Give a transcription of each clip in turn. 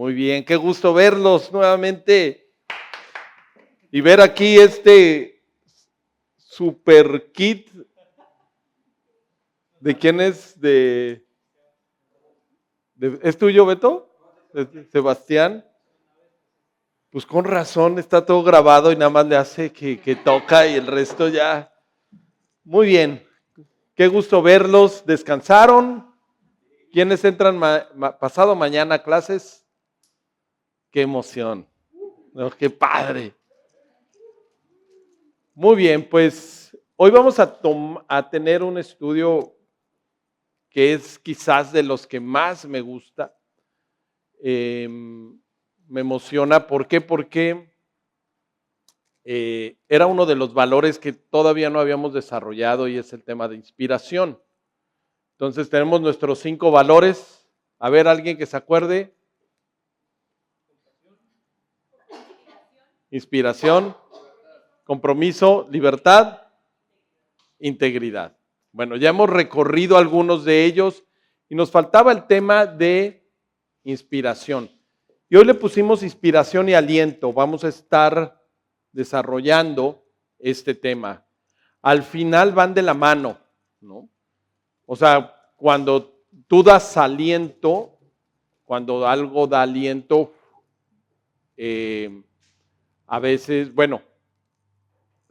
Muy bien, qué gusto verlos nuevamente y ver aquí este super kit. ¿De quién es? ¿Es tuyo, Beto? ¿De Sebastián? Pues con razón, está todo grabado y nada más le hace que toca y el resto ya. Muy bien, qué gusto verlos. ¿Descansaron? ¿Quiénes entran pasado mañana a clases? Qué emoción. No, qué padre. Muy bien, pues hoy vamos a tener un estudio que es quizás de los que más me gusta. Me emociona. ¿Por qué? Porque era uno de los valores que todavía no habíamos desarrollado y es el tema de inspiración. Entonces tenemos nuestros 5 valores. A ver, alguien que se acuerde. Inspiración, compromiso, libertad, integridad. Bueno, ya hemos recorrido algunos de ellos y nos faltaba el tema de inspiración. Y hoy le pusimos inspiración y aliento. Vamos a estar desarrollando este tema. Al final van de la mano, ¿no? O sea, cuando tú das aliento, cuando algo da aliento, a veces, bueno,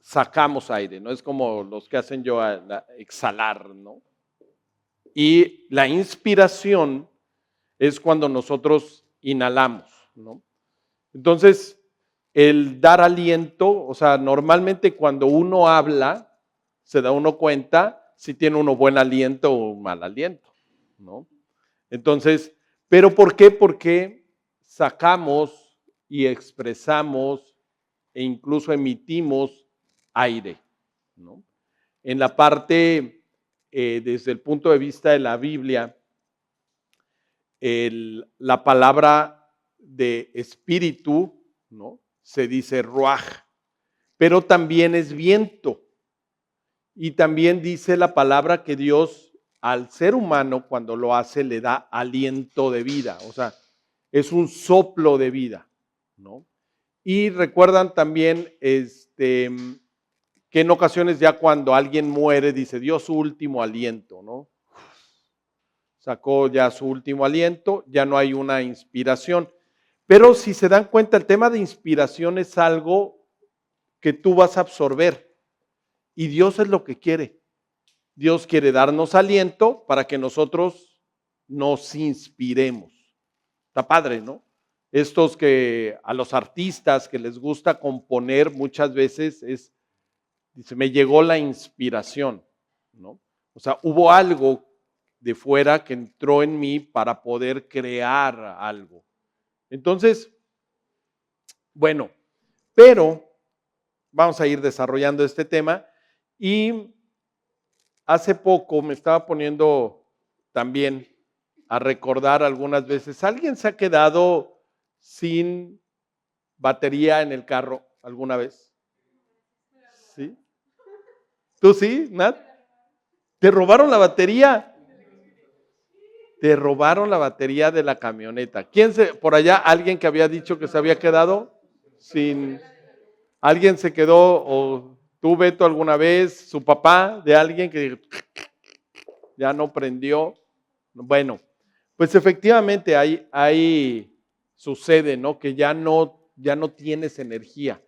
sacamos aire, ¿no? Es como los que hacen yo a exhalar, ¿no? Y la inspiración es cuando nosotros inhalamos, ¿no? Entonces, el dar aliento, o sea, normalmente cuando uno habla, se da uno cuenta si tiene uno buen aliento o mal aliento, ¿no? Entonces, ¿pero por qué? Porque sacamos y expresamos e incluso emitimos aire, ¿no? En la parte, desde el punto de vista de la Biblia, la palabra de espíritu, ¿no? Se dice ruaj, pero también es viento. Y también dice la palabra que Dios al ser humano cuando lo hace le da aliento de vida, o sea, es un soplo de vida, ¿no? Y recuerdan también que en ocasiones ya cuando alguien muere dice dio su último aliento, ¿no? Sacó ya su último aliento, ya no hay una inspiración. Pero si se dan cuenta, el tema de inspiración es algo que tú vas a absorber y Dios es lo que quiere. Dios quiere darnos aliento para que nosotros nos inspiremos. Está padre, ¿no? Estos que a los artistas que les gusta componer muchas veces dice, me llegó la inspiración, ¿no? O sea, hubo algo de fuera que entró en mí para poder crear algo. Entonces, bueno, pero vamos a ir desarrollando este tema y hace poco me estaba poniendo también a recordar algunas veces, ¿alguien se ha quedado sin batería en el carro alguna vez? ¿Sí? ¿Tú sí, Nat? ¿Te robaron la batería? Te robaron la batería de la camioneta. Por allá, alguien que había dicho que se había quedado sin, alguien se quedó, o tú, Beto, alguna vez, su papá de alguien que ya no prendió? Bueno, pues efectivamente ahí sucede, ¿no? Que ya no tienes energía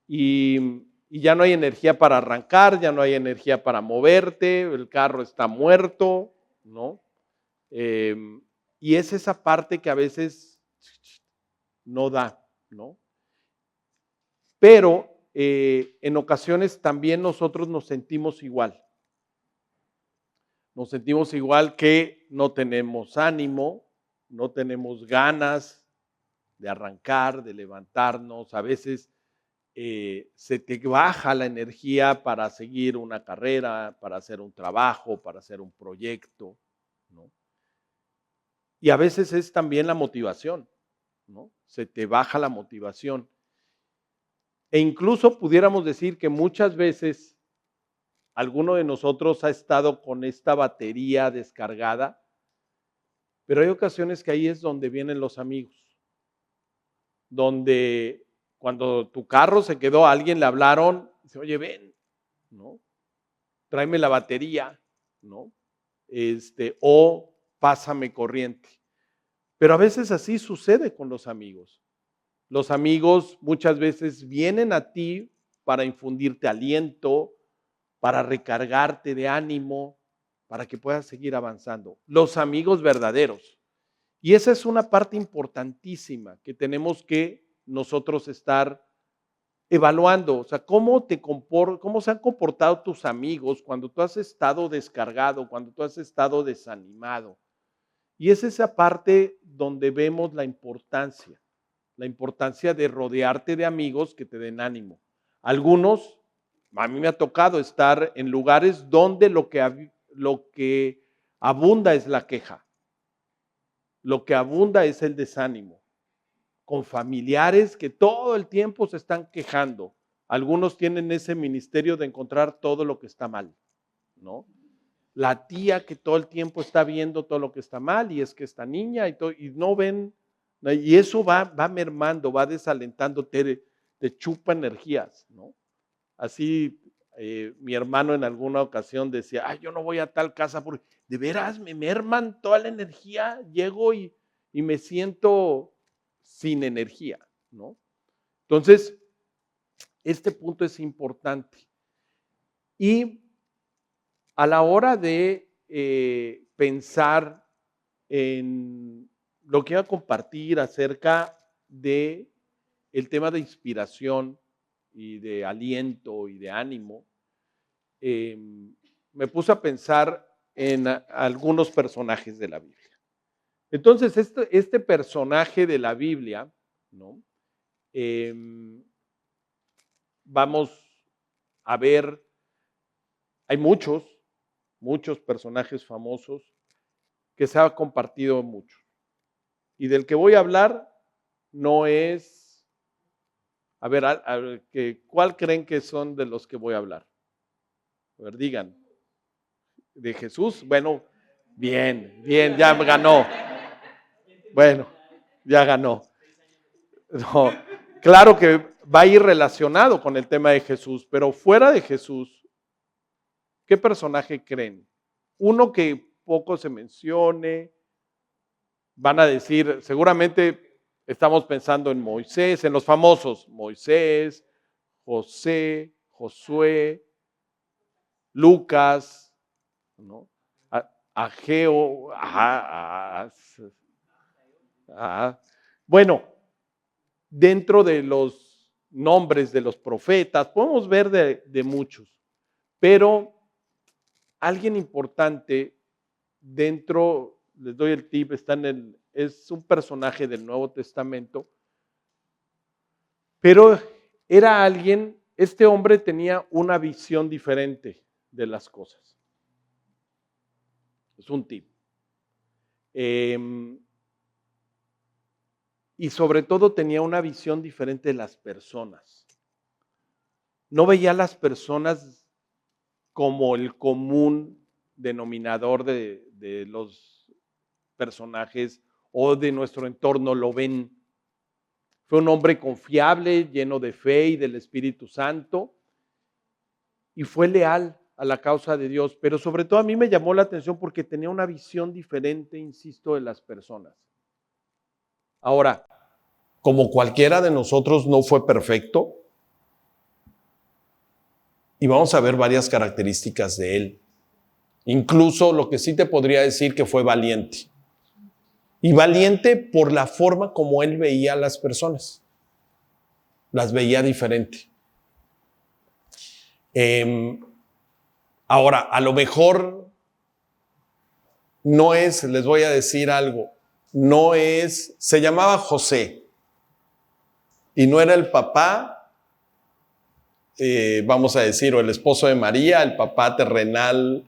y ya no hay energía para arrancar, ya no hay energía para moverte, el carro está muerto, ¿no? Y es esa parte que a veces no da, ¿no? Pero en ocasiones también nosotros nos sentimos igual. Nos sentimos igual que no tenemos ánimo, no tenemos ganas de arrancar, de levantarnos. A veces se te baja la energía para seguir una carrera, para hacer un trabajo, para hacer un proyecto, ¿no? Y a veces es también la motivación, ¿no? Se te baja la motivación. E incluso pudiéramos decir que muchas veces alguno de nosotros ha estado con esta batería descargada, pero hay ocasiones que ahí es donde vienen los amigos. donde cuando tu carro se quedó, a alguien le hablaron, dice, oye, ven, ¿no? Tráeme la batería, ¿no? O pásame corriente. Pero a veces así sucede con los amigos. Los amigos muchas veces vienen a ti para infundirte aliento, para recargarte de ánimo, para que puedas seguir avanzando. Los amigos verdaderos. Y esa es una parte importantísima que tenemos que nosotros estar evaluando. O sea, cómo se han comportado tus amigos cuando tú has estado descargado, cuando tú has estado desanimado. Y es esa parte donde vemos la importancia de rodearte de amigos que te den ánimo. Algunos, a mí me ha tocado estar en lugares donde lo que abunda es la queja, lo que abunda es el desánimo, con familiares que todo el tiempo se están quejando. Algunos tienen ese ministerio de encontrar todo lo que está mal, ¿no? La tía que todo el tiempo está viendo todo lo que está mal y es que esta niña y no ven, y eso va mermando, va desalentando, te chupa energías, ¿no? Así mi hermano en alguna ocasión decía, ay, yo no voy a tal casa porque de veras me merman toda la energía, llego y me siento sin energía, ¿no? Entonces, este punto es importante. Y a la hora de pensar en lo que iba a compartir acerca de el tema de inspiración y de aliento y de ánimo, me puse a pensar en algunos personajes de la Biblia. Entonces, este personaje de la Biblia, ¿no? Vamos a ver, hay muchos personajes famosos que se ha compartido mucho. Y del que voy a hablar no es, a ver, ¿cuál creen que son de los que voy a hablar? A ver, digan. ¿De Jesús? Bueno, bien, ya ganó. Bueno, ya ganó. No, claro que va a ir relacionado con el tema de Jesús, pero fuera de Jesús, ¿qué personaje creen? Uno que poco se mencione, van a decir, seguramente estamos pensando en Moisés, en los famosos, Moisés, José, Josué, Lucas, ¿no? Ageo, bueno, dentro de los nombres de los profetas, podemos ver de muchos, pero alguien importante dentro, les doy el tip, es un personaje del Nuevo Testamento, pero era alguien, este hombre tenía una visión diferente de las cosas. Es un tip. Y sobre todo tenía una visión diferente de las personas. No veía a las personas como el común denominador de los personajes o de nuestro entorno lo ven. Fue un hombre confiable, lleno de fe y del Espíritu Santo, y fue leal a la causa de Dios, pero sobre todo a mí me llamó la atención porque tenía una visión diferente, insisto, de las personas. Ahora, como cualquiera de nosotros no fue perfecto, y vamos a ver varias características de él. Incluso lo que sí te podría decir que fue valiente. Y valiente por la forma como él veía a las personas. Las veía diferente. Ahora, a lo mejor no es, les voy a decir algo, no es, se llamaba José y no era el papá, vamos a decir, o el esposo de María, el papá terrenal,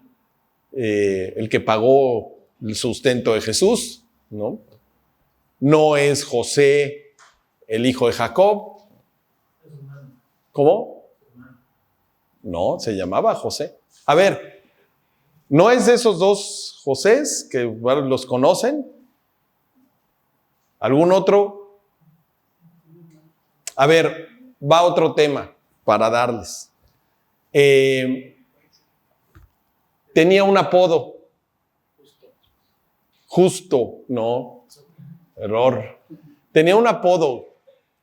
el que pagó el sustento de Jesús, ¿no? No es José, el hijo de Jacob. ¿Cómo? No, se llamaba José. A ver, ¿no es de esos dos Josés que los conocen? ¿Algún otro? A ver, va otro tema para darles. Tenía un apodo. Justo, no. Error. Tenía un apodo.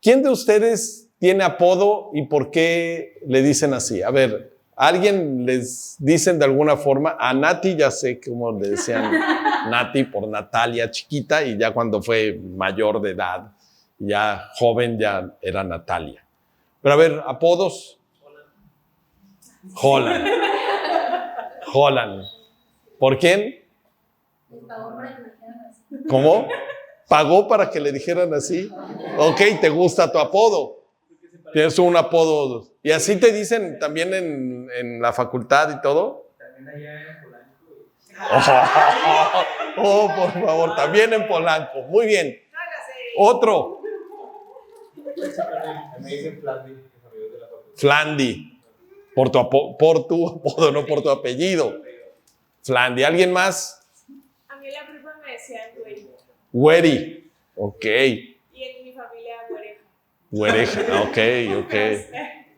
¿Quién de ustedes tiene apodo y por qué le dicen así? A ver, ¿a alguien les dicen de alguna forma? A Nati ya sé cómo le decían Nati por Natalia chiquita, y ya cuando fue mayor de edad, ya joven, ya era Natalia. Pero a ver, apodos. Holland. Holland. ¿Por quién? ¿Cómo? ¿Pagó para que le dijeran así? Ok, ¿te gusta tu apodo? Tienes un apodo. ¿Y así te dicen también en la facultad y todo? También allá en Polanco. Oh, por favor, también en Polanco. Muy bien. Otro. Me dicen Flandy. Flandy. Por tu apodo, no por tu apellido. Flandy. ¿Alguien más? A mí en la prepa me decían güey. Güeri. Ok. Y en mi familia, güereja. Güereja. Ok.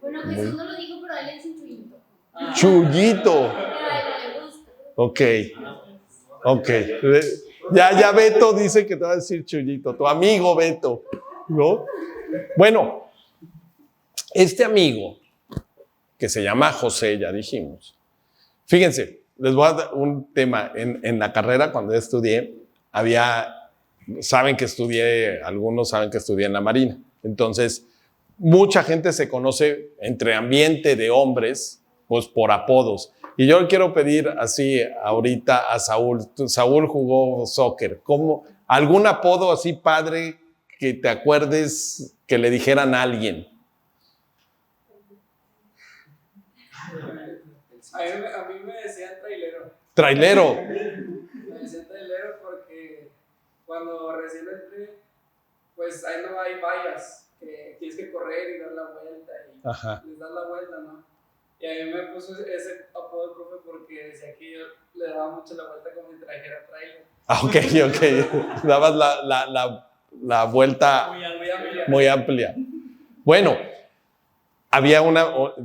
Bueno, Jesús no lo dijo, pero a él le dicen Chuyito. Chuyito. Pero a él no le gusta. Ok. Ya Beto dice que te va a decir Chuyito. Tu amigo Beto. ¿No? Bueno, este amigo, que se llama José, ya dijimos. Fíjense, les voy a dar un tema. En la carrera, cuando yo estudié, algunos saben que estudié en la Marina. Entonces, mucha gente se conoce entre ambiente de hombres, pues por apodos. Y yo le quiero pedir así ahorita a Saúl. Saúl jugó soccer. ¿Algún apodo así padre que te acuerdes que le dijeran a alguien? A mí me decían trailero. ¿Trailero? Me decían trailero porque cuando recién entré, pues ahí no hay vallas, que tienes que correr y dar la vuelta y Ajá. les das la vuelta, ¿no? Y a mí me puso ese apodo el profe porque decía que yo le daba mucho la vuelta como si trajera trailer. Ok. Dabas la vuelta muy amplia. Bueno,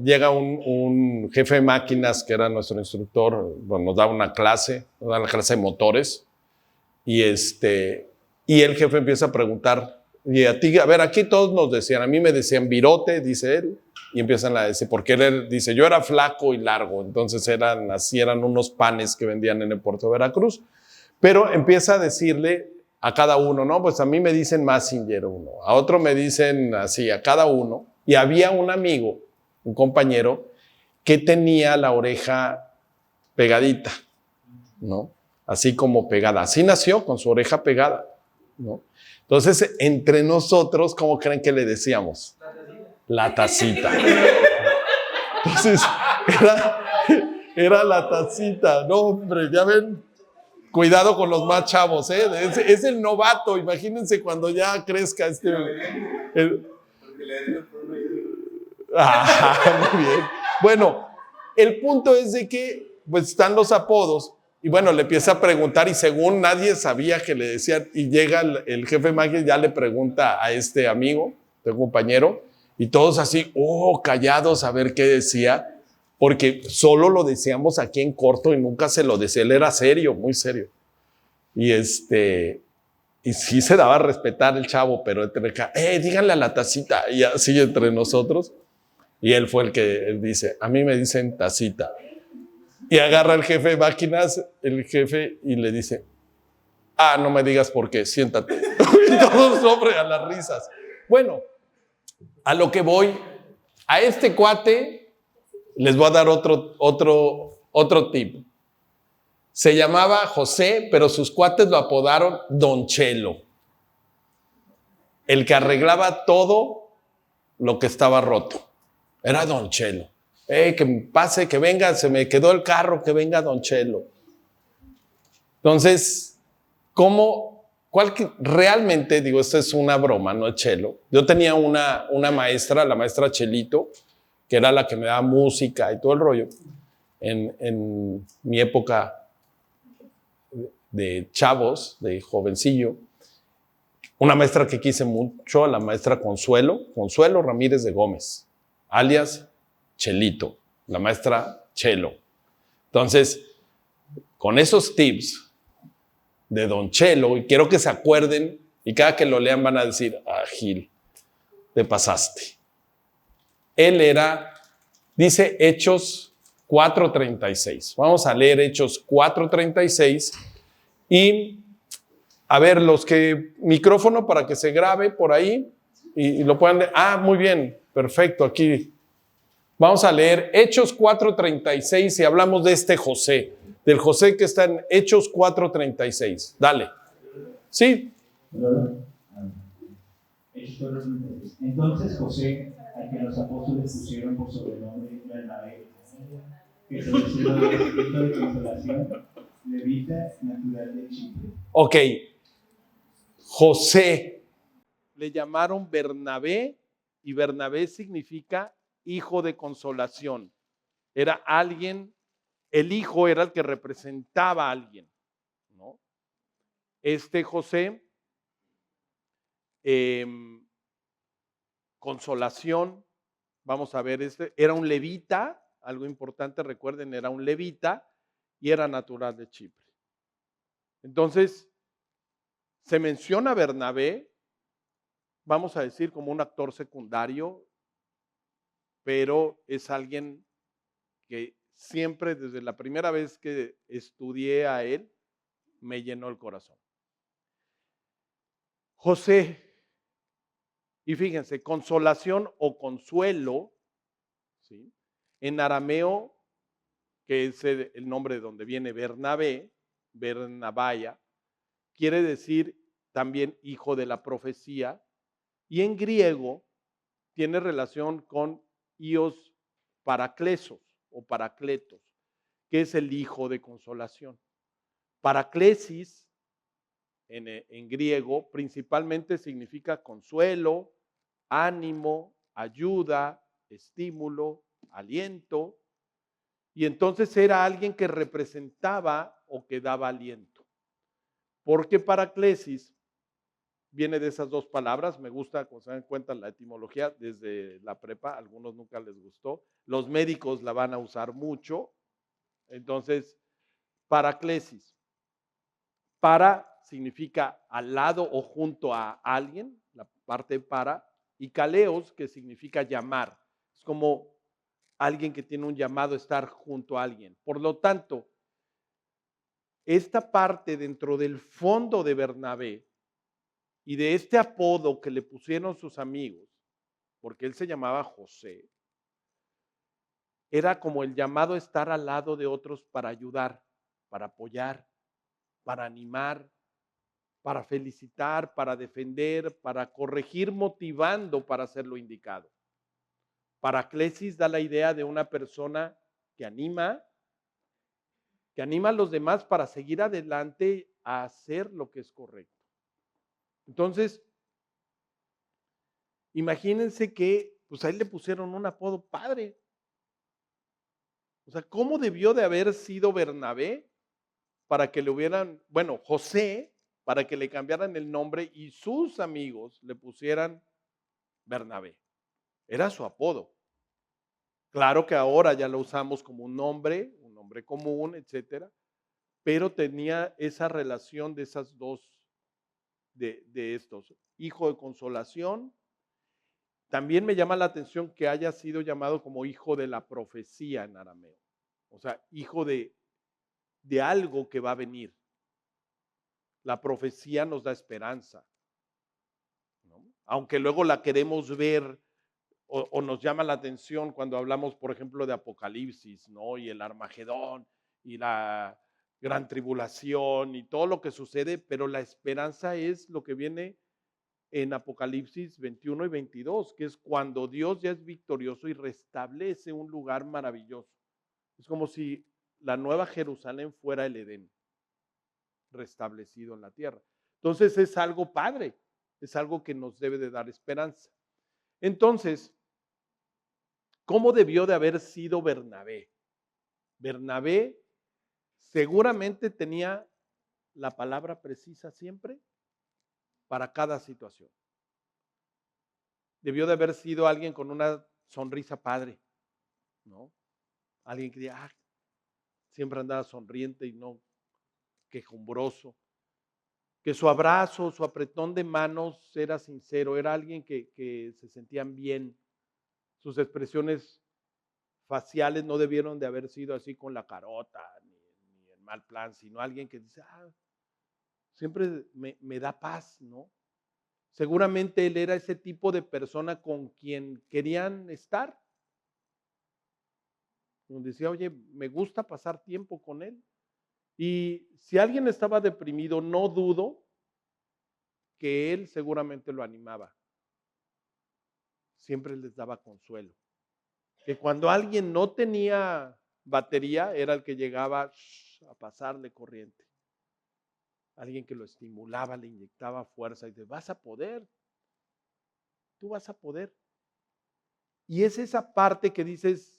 llega un jefe de máquinas que era nuestro instructor, nos daba una clase de motores, y el jefe empieza a preguntar, y a ti, a ver, aquí todos nos decían, a mí me decían virote, dice él, y empiezan a decir, porque él dice, yo era flaco y largo, entonces eran unos panes que vendían en el puerto de Veracruz, pero empieza a decirle a cada uno, no, pues a mí me dicen Mazinger uno, a otro me dicen así, a cada uno. Y había un amigo, un compañero, que tenía la oreja pegadita, ¿no? Así como pegada. Así nació, con su oreja pegada, ¿no? Entonces, entre nosotros, ¿cómo creen que le decíamos? La tacita. Entonces, era la tacita. No, hombre, ya ven. Cuidado con los más chavos, ¿eh? Es el novato. Imagínense cuando ya crezca muy bien. Bueno, el punto es de que pues están los apodos y bueno, le empieza a preguntar y según nadie sabía que le decían y llega el jefe de máquinas, ya le pregunta a este amigo, este compañero, y todos así, callados a ver qué decía, porque solo lo decíamos aquí en corto y nunca se lo decía, él era serio, muy serio. Y sí se daba a respetar el chavo, pero díganle a la tacita, y así entre nosotros. Y él fue el que dice, a mí me dicen tacita. Y agarra el jefe de máquinas, el jefe, y le dice, no me digas por qué, siéntate. Y todos sobre a las risas. Bueno, a lo que voy, a este cuate les voy a dar otro tip. Se llamaba José, pero sus cuates lo apodaron Don Chelo. El que arreglaba todo lo que estaba roto. Era Don Chelo. Que pase, que venga, se me quedó el carro, que venga Don Chelo. Entonces, realmente, digo, esto es una broma, no es Chelo. Yo tenía una maestra, la maestra Chelito, que era la que me daba música y todo el rollo, en mi época de chavos, de jovencillo. Una maestra que quise mucho, la maestra Consuelo Ramírez de Gómez, alias Chelito, la maestra Chelo. Entonces, con esos tips de Don Chelo, y quiero que se acuerden, y cada que lo lean van a decir, Gil, te pasaste. Él era, dice Hechos 4:36. Vamos a leer Hechos 4:36 y a ver, micrófono para que se grabe por ahí y lo puedan leer. Muy bien, perfecto, aquí. Vamos a leer Hechos 4:36 y hablamos de este José, del José que está en Hechos 4:36. Dale. Sí. Entonces José, al que los apóstoles pusieron por sobrenombre Bernabé, que se recibió del Espíritu de Consolación, levita natural de Chipre. Ok. José. Le llamaron Bernabé y Bernabé significa hijo de consolación. Era alguien, el hijo era el que representaba a alguien, ¿no? Este José, consolación, vamos a ver, era un levita, algo importante, recuerden, era un levita y era natural de Chipre. Entonces, se menciona a Bernabé, vamos a decir como un actor secundario, pero es alguien que siempre, desde la primera vez que estudié a él, me llenó el corazón. José, y fíjense, consolación o consuelo, ¿sí? En arameo, que es el nombre de donde viene Bernabé, Bernabaya, quiere decir también hijo de la profecía, y en griego tiene relación con ios paraclesos o paracletos, que es el hijo de consolación. Paraclesis en griego principalmente significa consuelo, ánimo, ayuda, estímulo, aliento, y entonces era alguien que representaba o que daba aliento. Porque paraclesis viene de esas dos palabras, me gusta, como se dan cuenta, la etimología desde la prepa, a algunos nunca les gustó, los médicos la van a usar mucho, entonces, paraclesis. Para significa al lado o junto a alguien, la parte para, y kaleos, que significa llamar. Es como alguien que tiene un llamado a estar junto a alguien. Por lo tanto, esta parte dentro del fondo de Bernabé y de este apodo que le pusieron sus amigos, porque él se llamaba José, era como el llamado a estar al lado de otros para ayudar, para apoyar, para animar, para felicitar, para defender, para corregir, motivando para hacer lo indicado. Paraclesis da la idea de una persona que anima a los demás para seguir adelante a hacer lo que es correcto. Entonces, imagínense que pues a él le pusieron un apodo padre. O sea, ¿cómo debió de haber sido Bernabé para que le hubieran, bueno, José, para que le cambiaran el nombre y sus amigos le pusieran Bernabé? Era su apodo. Claro que ahora ya lo usamos como un nombre común, etcétera, pero tenía esa relación de esas dos, de estos. Hijo de consolación. También me llama la atención que haya sido llamado como hijo de la profecía en arameo. O sea, hijo de algo que va a venir. La profecía nos da esperanza, ¿no? Aunque luego la queremos ver o nos llama la atención cuando hablamos, por ejemplo, de Apocalipsis, ¿no? Y el Armagedón y la gran tribulación y todo lo que sucede, pero la esperanza es lo que viene en Apocalipsis 21 y 22, que es cuando Dios ya es victorioso y restablece un lugar maravilloso. Es como si la nueva Jerusalén fuera el Edén, restablecido en la tierra. Entonces es algo padre, es algo que nos debe de dar esperanza. Entonces, ¿cómo debió de haber sido Bernabé? Bernabé seguramente tenía la palabra precisa siempre para cada situación. Debió de haber sido alguien con una sonrisa padre, ¿no? Alguien que diga, siempre andaba sonriente y no quejumbroso. Que su abrazo, su apretón de manos era sincero, era alguien que se sentían bien. Sus expresiones faciales no debieron de haber sido así con la carota, ni en mal plan, sino alguien que dice, siempre me da paz, ¿no? Seguramente él era ese tipo de persona con quien querían estar. Donde decía, oye, me gusta pasar tiempo con él. Y si alguien estaba deprimido, no dudo que él seguramente lo animaba. Siempre les daba consuelo. Que cuando alguien no tenía batería, era el que llegaba a pasarle corriente. Alguien que lo estimulaba, le inyectaba fuerza y dice, vas a poder, tú vas a poder. Y es esa parte que dices,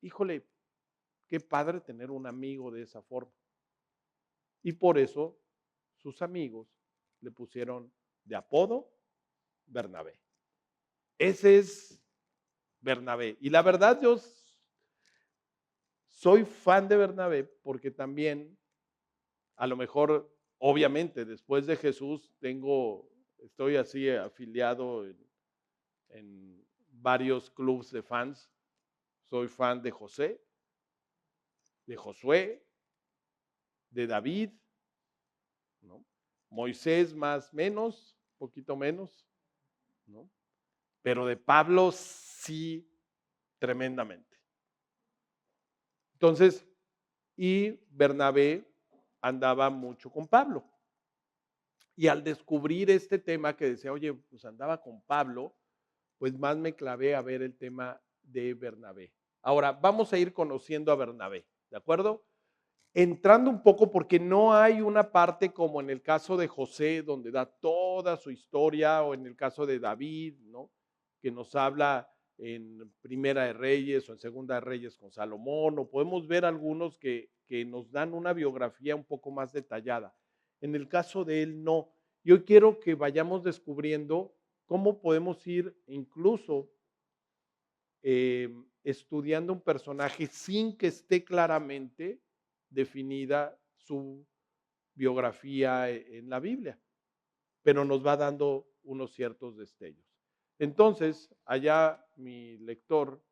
híjole, qué padre tener un amigo de esa forma. Y por eso sus amigos le pusieron de apodo Bernabé. Ese es Bernabé. Y la verdad yo soy fan de Bernabé porque también, a lo mejor, obviamente, después de Jesús, estoy así afiliado en varios clubes de fans. Soy fan de José, de Josué, de David, ¿no? Moisés más menos, poquito menos, ¿no? Pero de Pablo sí, tremendamente. Entonces, y Bernabé andaba mucho con Pablo. Y al descubrir este tema que decía, oye, pues andaba con Pablo, pues más me clavé a ver el tema de Bernabé. Ahora, vamos a ir conociendo a Bernabé, ¿de acuerdo? Entrando un poco porque no hay una parte como en el caso de José, donde da toda su historia, o en el caso de David, ¿no? Que nos habla en Primera de Reyes o en Segunda de Reyes con Salomón, o podemos ver algunos que nos dan una biografía un poco más detallada. En el caso de él, no. Yo quiero que vayamos descubriendo cómo podemos ir incluso estudiando un personaje sin que esté claramente definida su biografía en la Biblia, pero nos va dando unos ciertos destellos. Entonces, allá mi lector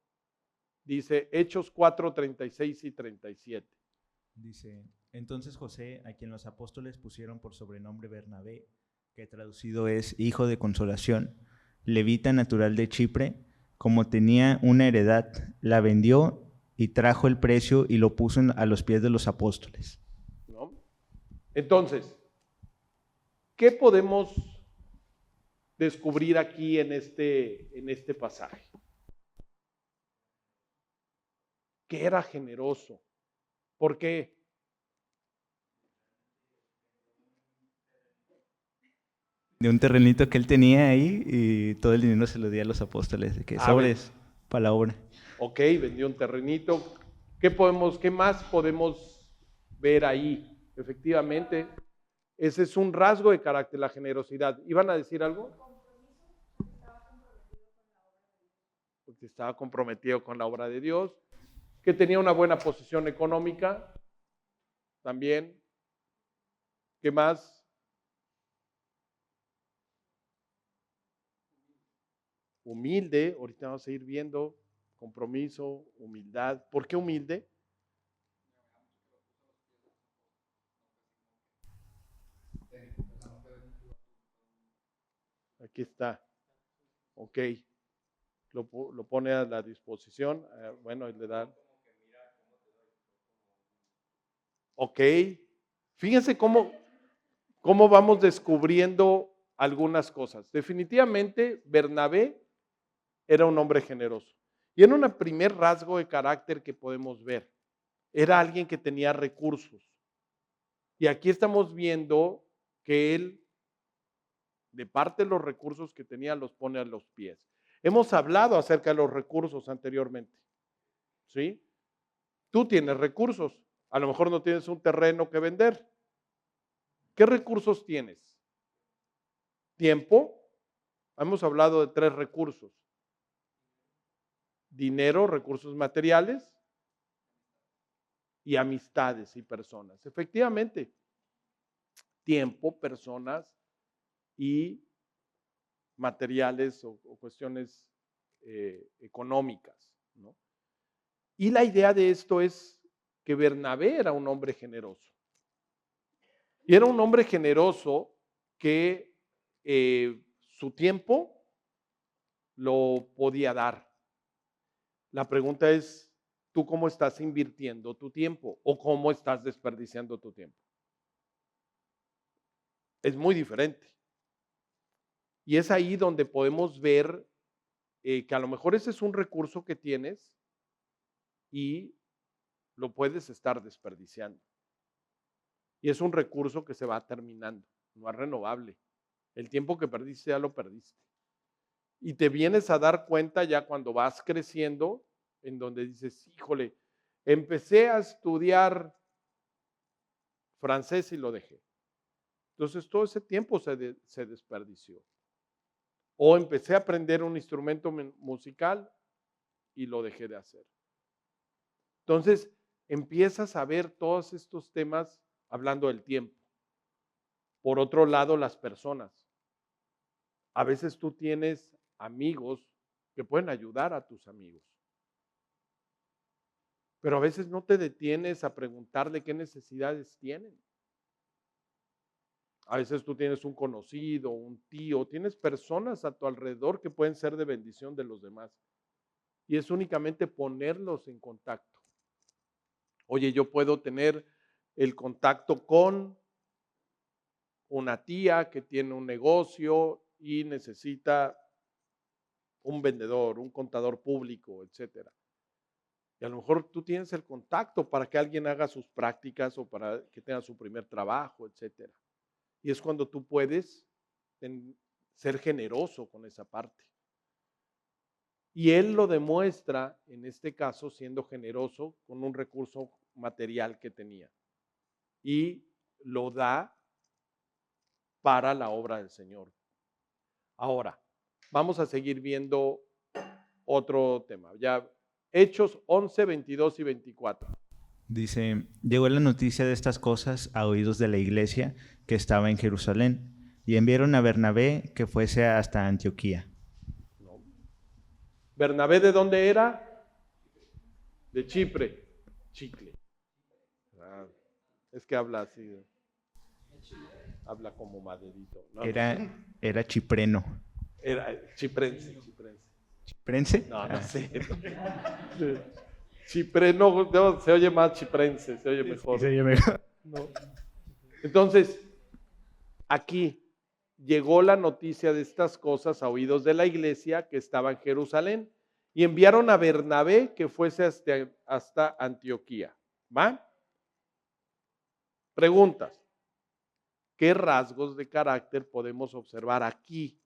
dice Hechos 4, 36 y 37. Dice, entonces José, a quien los apóstoles pusieron por sobrenombre Bernabé, que traducido es hijo de consolación, levita natural de Chipre, como tenía una heredad, la vendió y trajo el precio y lo puso a los pies de los apóstoles. ¿No? Entonces, ¿qué podemos descubrir aquí en este pasaje? Que era generoso. ¿Por qué? De un terrenito que él tenía ahí y todo el dinero se lo dio a los apóstoles, de que sobres para la obra. Ok, vendió un terrenito. ¿Qué más podemos ver ahí? Efectivamente, ese es un rasgo de carácter, la generosidad. ¿Iban a decir algo? Porque estaba comprometido con la obra de Dios, que tenía una buena posición económica también. ¿Qué más? Humilde, ahorita vamos a ir viendo, compromiso, humildad. ¿Por qué humilde? Aquí está. Ok. Lo pone a la disposición. Bueno, le da. Ok. Fíjense cómo vamos descubriendo algunas cosas. Definitivamente, Bernabé era un hombre generoso. Y en un primer rasgo de carácter que podemos ver, era alguien que tenía recursos. Y aquí estamos viendo que él, de parte de los recursos que tenía, los pone a los pies. Hemos hablado acerca de los recursos anteriormente. ¿Sí? Tú tienes recursos. A lo mejor no tienes un terreno que vender. ¿Qué recursos tienes? Tiempo, hemos hablado de 3 recursos. Dinero, recursos materiales y amistades y personas. Efectivamente, tiempo, personas y materiales o cuestiones económicas, ¿no? Y la idea de esto es que Bernabé era un hombre generoso. Y era un hombre generoso que su tiempo lo podía dar. La pregunta es, ¿tú cómo estás invirtiendo tu tiempo o cómo estás desperdiciando tu tiempo? Es muy diferente. Y es ahí donde podemos ver que a lo mejor ese es un recurso que tienes y lo puedes estar desperdiciando. Y es un recurso que se va terminando, no es renovable. El tiempo que perdiste ya lo perdiste. Y te vienes a dar cuenta ya cuando vas creciendo, en donde dices, híjole, empecé a estudiar francés y lo dejé. Entonces todo ese tiempo se desperdició. O empecé a aprender un instrumento musical y lo dejé de hacer. Entonces empiezas a ver todos estos temas hablando del tiempo. Por otro lado, las personas. A veces tú tienes amigos que pueden ayudar a tus amigos. Pero a veces no te detienes a preguntarle qué necesidades tienen. A veces tú tienes un conocido, un tío, tienes personas a tu alrededor que pueden ser de bendición de los demás. Y es únicamente ponerlos en contacto. Oye, yo puedo tener el contacto con una tía que tiene un negocio y necesita un vendedor, un contador público, etcétera. Y a lo mejor tú tienes el contacto para que alguien haga sus prácticas o para que tenga su primer trabajo, etcétera. Y es cuando tú puedes ser generoso con esa parte. Y él lo demuestra, en este caso, siendo generoso con un recurso material que tenía. Y lo da para la obra del Señor. Ahora, vamos a seguir viendo otro tema. Ya, Hechos 11, 22 y 24. Dice, llegó la noticia de estas cosas a oídos de la iglesia que estaba en Jerusalén y enviaron a Bernabé que fuese hasta Antioquía. No. ¿Bernabé de dónde era? De Chipre. Chicle. Ah, es que habla así. Habla como maderito. No, Era chipreno. era chiprense. ¿Chiprense? No, no sé. Chipreno, se oye más chiprense, se oye mejor. Se oye mejor. No. Entonces, aquí llegó la noticia de estas cosas a oídos de la iglesia que estaba en Jerusalén y enviaron a Bernabé que fuese hasta Antioquía. ¿Va? Preguntas. ¿Qué rasgos de carácter podemos observar aquí?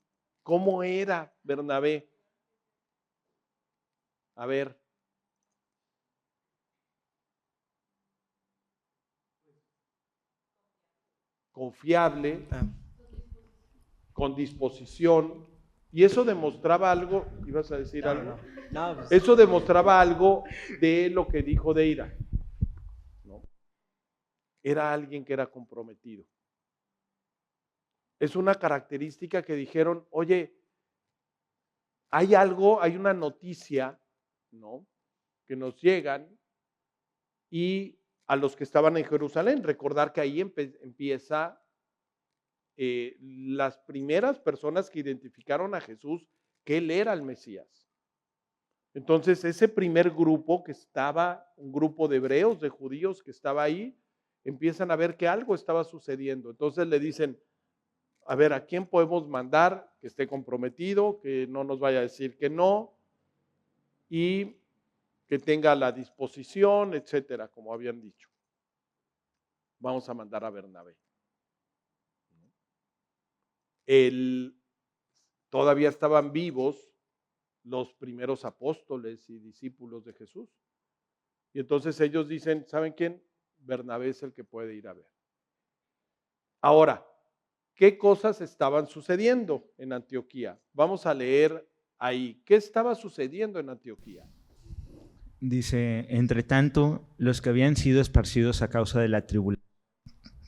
¿Cómo era Bernabé? A ver. Confiable, con disposición, y eso demostraba algo, ¿ibas a decir algo? No, pues, Eso demostraba algo de lo que dijo Deira, ¿no? Era alguien que era comprometido. Es una característica que dijeron, oye, hay algo, hay una noticia, ¿no? Que nos llegan y a los que estaban en Jerusalén, recordar que ahí empieza las primeras personas que identificaron a Jesús, que él era el Mesías. Entonces, ese primer grupo que estaba, un grupo de hebreos, de judíos que estaba ahí, empiezan a ver que algo estaba sucediendo. Entonces le dicen, a ver, ¿a quién podemos mandar que esté comprometido, que no nos vaya a decir que no y que tenga la disposición, etcétera, como habían dicho? Vamos a mandar a Bernabé. Todavía estaban vivos los primeros apóstoles y discípulos de Jesús. Y entonces ellos dicen, ¿saben quién? Bernabé es el que puede ir a ver. Ahora, qué cosas estaban sucediendo en Antioquía. Vamos a leer ahí. ¿Qué estaba sucediendo en Antioquía? Dice, entre tanto, los que habían sido esparcidos a causa de la tribulación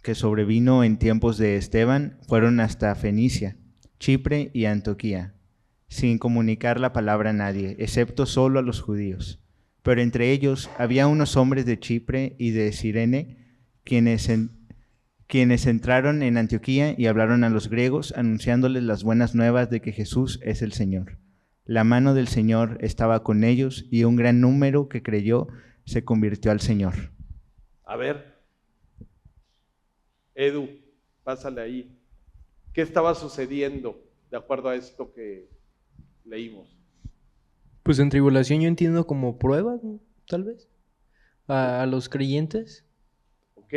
que sobrevino en tiempos de Esteban fueron hasta Fenicia, Chipre y Antioquía, sin comunicar la palabra a nadie, excepto solo a los judíos. Pero entre ellos había unos hombres de Chipre y de Cirene, quienes entraron en Antioquía y hablaron a los griegos, anunciándoles las buenas nuevas de que Jesús es el Señor. La mano del Señor estaba con ellos y un gran número que creyó se convirtió al Señor. A ver, Edu, pásale ahí. ¿Qué estaba sucediendo de acuerdo a esto que leímos? Pues en tribulación yo entiendo como prueba, ¿no? Tal vez, a los creyentes. ¿Ok?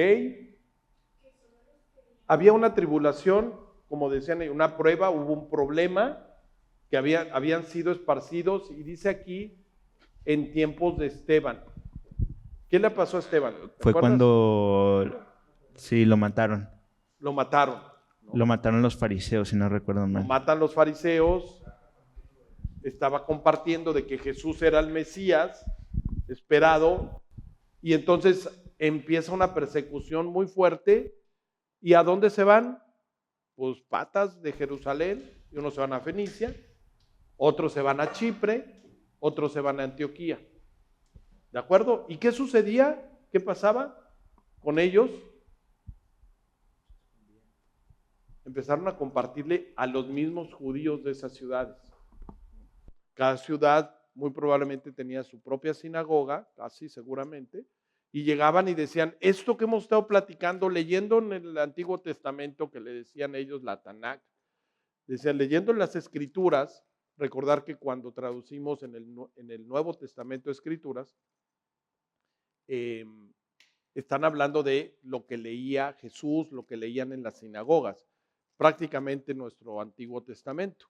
Había una tribulación, como decían, una prueba, hubo un problema, que habían sido esparcidos, y dice aquí, en tiempos de Esteban. ¿Qué le pasó a Esteban? ¿Te Fue acuerdas? cuando, sí, lo mataron. Lo mataron. ¿no? Lo mataron los fariseos, si no recuerdo Lo mal. matan los fariseos, estaba compartiendo de que Jesús era el Mesías esperado, y entonces empieza una persecución muy fuerte. ¿Y a dónde se van? Pues patas de Jerusalén, y unos se van a Fenicia, otros se van a Chipre, otros se van a Antioquía. ¿De acuerdo? ¿Y qué sucedía? ¿Qué pasaba con ellos? Empezaron a compartirle a los mismos judíos de esas ciudades. Cada ciudad muy probablemente tenía su propia sinagoga, casi seguramente, y llegaban y decían, esto que hemos estado platicando, leyendo en el Antiguo Testamento, que le decían ellos la Tanakh, decían, leyendo las Escrituras, recordar que cuando traducimos en el Nuevo Testamento Escrituras, están hablando de lo que leía Jesús, lo que leían en las sinagogas, prácticamente nuestro Antiguo Testamento.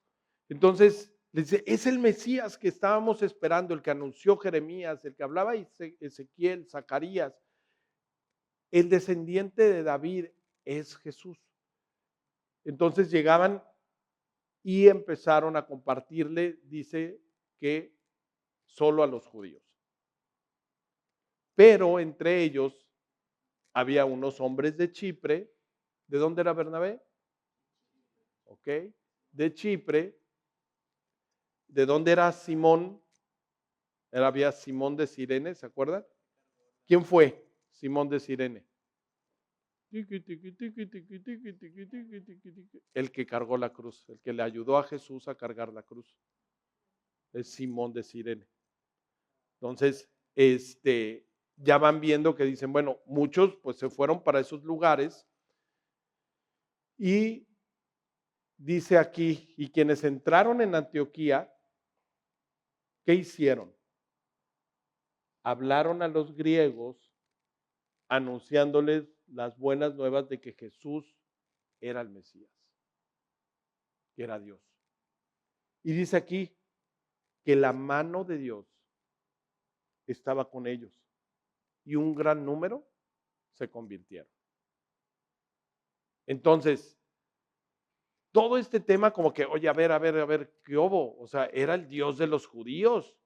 Entonces, les dice, es el Mesías que estábamos esperando, el que anunció Jeremías, el que hablaba Ezequiel, Zacarías, el descendiente de David es Jesús. Entonces llegaban y empezaron a compartirle, dice que solo a los judíos. Pero entre ellos había unos hombres de Chipre. ¿De dónde era Bernabé? Ok, de Chipre. ¿De dónde era Simón? Había Simón de Cirene, ¿se acuerdan? ¿Quién fue Simón de Cirene? El que cargó la cruz, el que le ayudó a Jesús a cargar la cruz. Es Simón de Cirene. Entonces, ya van viendo que dicen, bueno, muchos pues se fueron para esos lugares, y dice aquí, y quienes entraron en Antioquía, ¿qué hicieron? Hablaron a los griegos anunciándoles las buenas nuevas de que Jesús era el Mesías, que era Dios. Y dice aquí que la mano de Dios estaba con ellos y un gran número se convirtieron. Entonces, todo este tema como que, oye, a ver, ¿qué hubo? O sea, era el Dios de los judíos.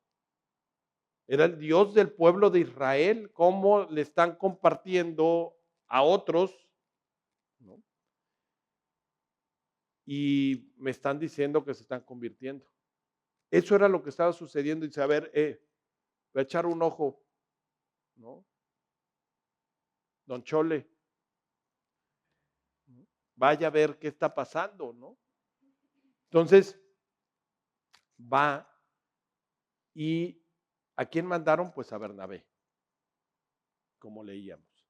Era el Dios del pueblo de Israel. ¿Cómo le están compartiendo a otros? ¿No? Y me están diciendo que se están convirtiendo. Eso era lo que estaba sucediendo. Y dice, a ver, voy a echar un ojo, ¿no? Don Chole, vaya a ver qué está pasando, ¿no? Entonces, va, y ¿a quién mandaron? Pues a Bernabé, como leíamos.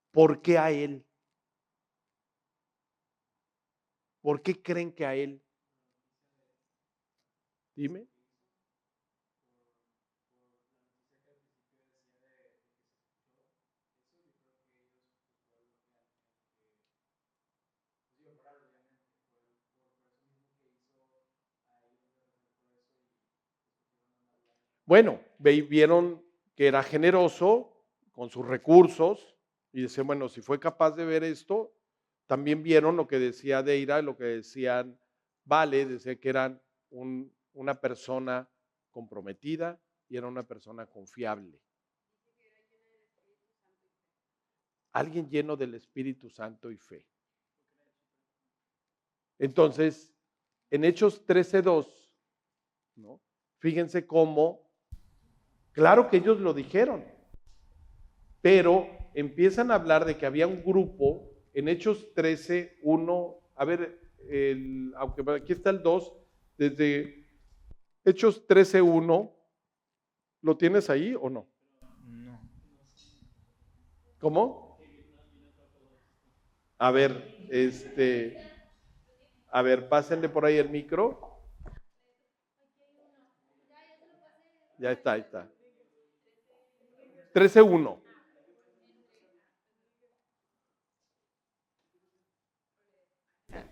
¿Por qué a él? ¿Por qué creen que a él? Dime. Bueno, vieron que era generoso con sus recursos y dicen, bueno, si fue capaz de ver esto, también vieron lo que decía Deira, lo que decían Vale, decía que eran una persona comprometida y era una persona confiable. Alguien lleno del Espíritu Santo y fe. Entonces, en Hechos 13:2, ¿no? Fíjense cómo, claro que ellos lo dijeron, pero empiezan a hablar de que había un grupo en Hechos 13:1, a ver, aunque aquí está el 2, desde Hechos 13:1, ¿lo tienes ahí o no? No. ¿Cómo? A ver, pásenle por ahí el micro. Ya está, ahí está. 13:1.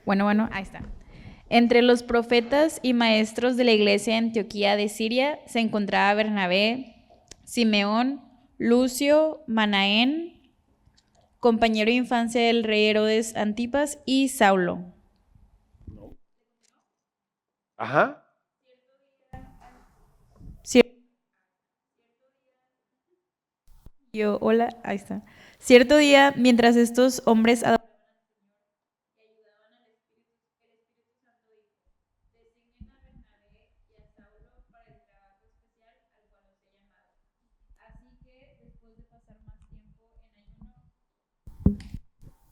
Bueno, ahí está. Entre los profetas y maestros de la iglesia de Antioquía de Siria se encontraba Bernabé, Simeón, Lucio, Manaén, compañero de infancia del rey Herodes Antipas, y Saulo. No. Ajá. Hola, ahí está. Cierto día, mientras estos hombres adoraban y ayudaban al Espíritu Santo dijo: designen a Bernabé y a Saulo para el trabajo especial al cual los he llamado.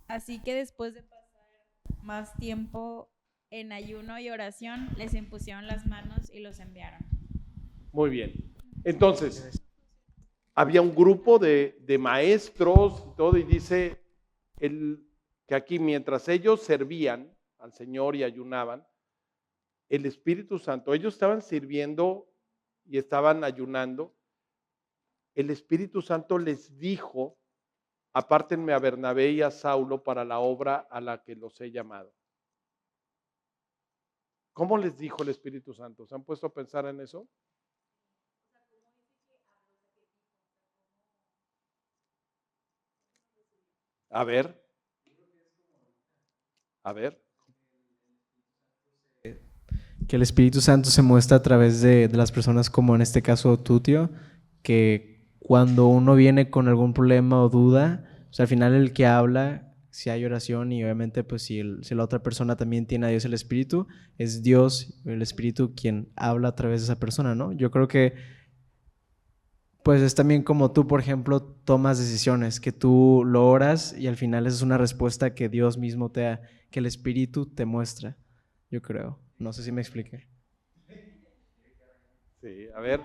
Así que después de pasar más tiempo en ayuno y oración, les impusieron las manos y los enviaron. Muy bien. Entonces, había un grupo de maestros y todo, y dice que aquí mientras ellos servían al Señor y ayunaban, el Espíritu Santo, ellos estaban sirviendo y estaban ayunando, el Espíritu Santo les dijo: apártenme a Bernabé y a Saulo para la obra a la que los he llamado. ¿Cómo les dijo el Espíritu Santo? ¿Se han puesto a pensar en eso? A ver. Que el Espíritu Santo se muestra a través de las personas, como en este caso tu tío, que cuando uno viene con algún problema o duda, o sea, al final el que habla, si hay oración y obviamente pues si la otra persona también tiene a Dios el Espíritu, es Dios, el Espíritu, quien habla a través de esa persona, ¿no? Yo creo que pues es también como tú, por ejemplo, tomas decisiones, que tú lo oras y al final es una respuesta que Dios mismo te da, que el Espíritu te muestra, yo creo. No sé si me expliqué. Sí, a ver,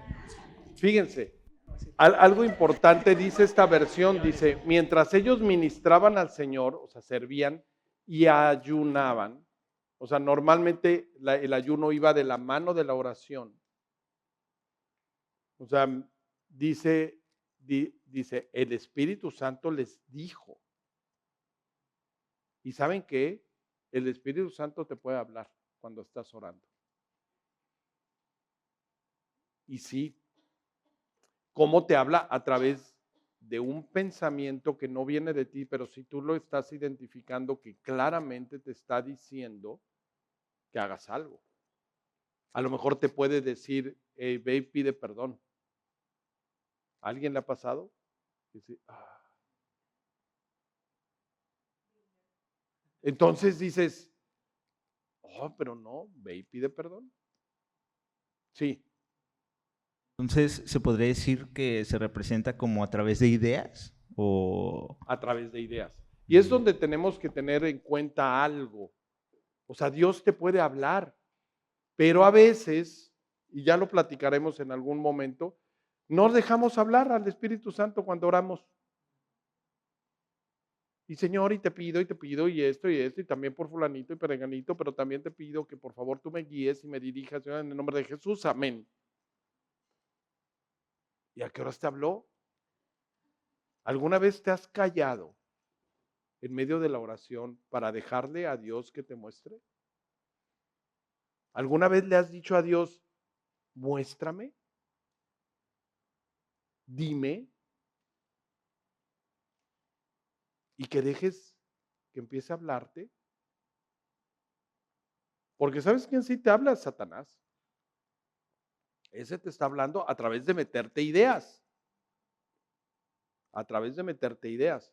fíjense, algo importante dice esta versión, dice: mientras ellos ministraban al Señor, o sea, servían y ayunaban, o sea, normalmente el ayuno iba de la mano de la oración. O sea, dice, el Espíritu Santo les dijo. ¿Y saben qué? El Espíritu Santo te puede hablar cuando estás orando. Y sí, ¿cómo te habla? A través de un pensamiento que no viene de ti, pero si tú lo estás identificando, que claramente te está diciendo que hagas algo. A lo mejor te puede decir: ve y pide perdón. ¿A alguien le ha pasado? Dice, Entonces dices: oh, pero no, ve y pide perdón. Sí. Entonces, ¿se podría decir que se representa como a través de ideas? O A través de ideas. Y es donde tenemos que tener en cuenta algo. O sea, Dios te puede hablar, pero a veces, y ya lo platicaremos en algún momento, no dejamos hablar al Espíritu Santo cuando oramos. Y Señor, y te pido, y esto, y también por fulanito y perenganito, pero también te pido que por favor tú me guíes y me dirijas, Señor, en el nombre de Jesús, amén. ¿Y a qué horas te habló? ¿Alguna vez te has callado en medio de la oración para dejarle a Dios que te muestre? ¿Alguna vez le has dicho a Dios: muéstrame? Dime. Y que dejes que empiece a hablarte. Porque ¿sabes quién sí te habla? Satanás. Ese te está hablando a través de meterte ideas. A través de meterte ideas.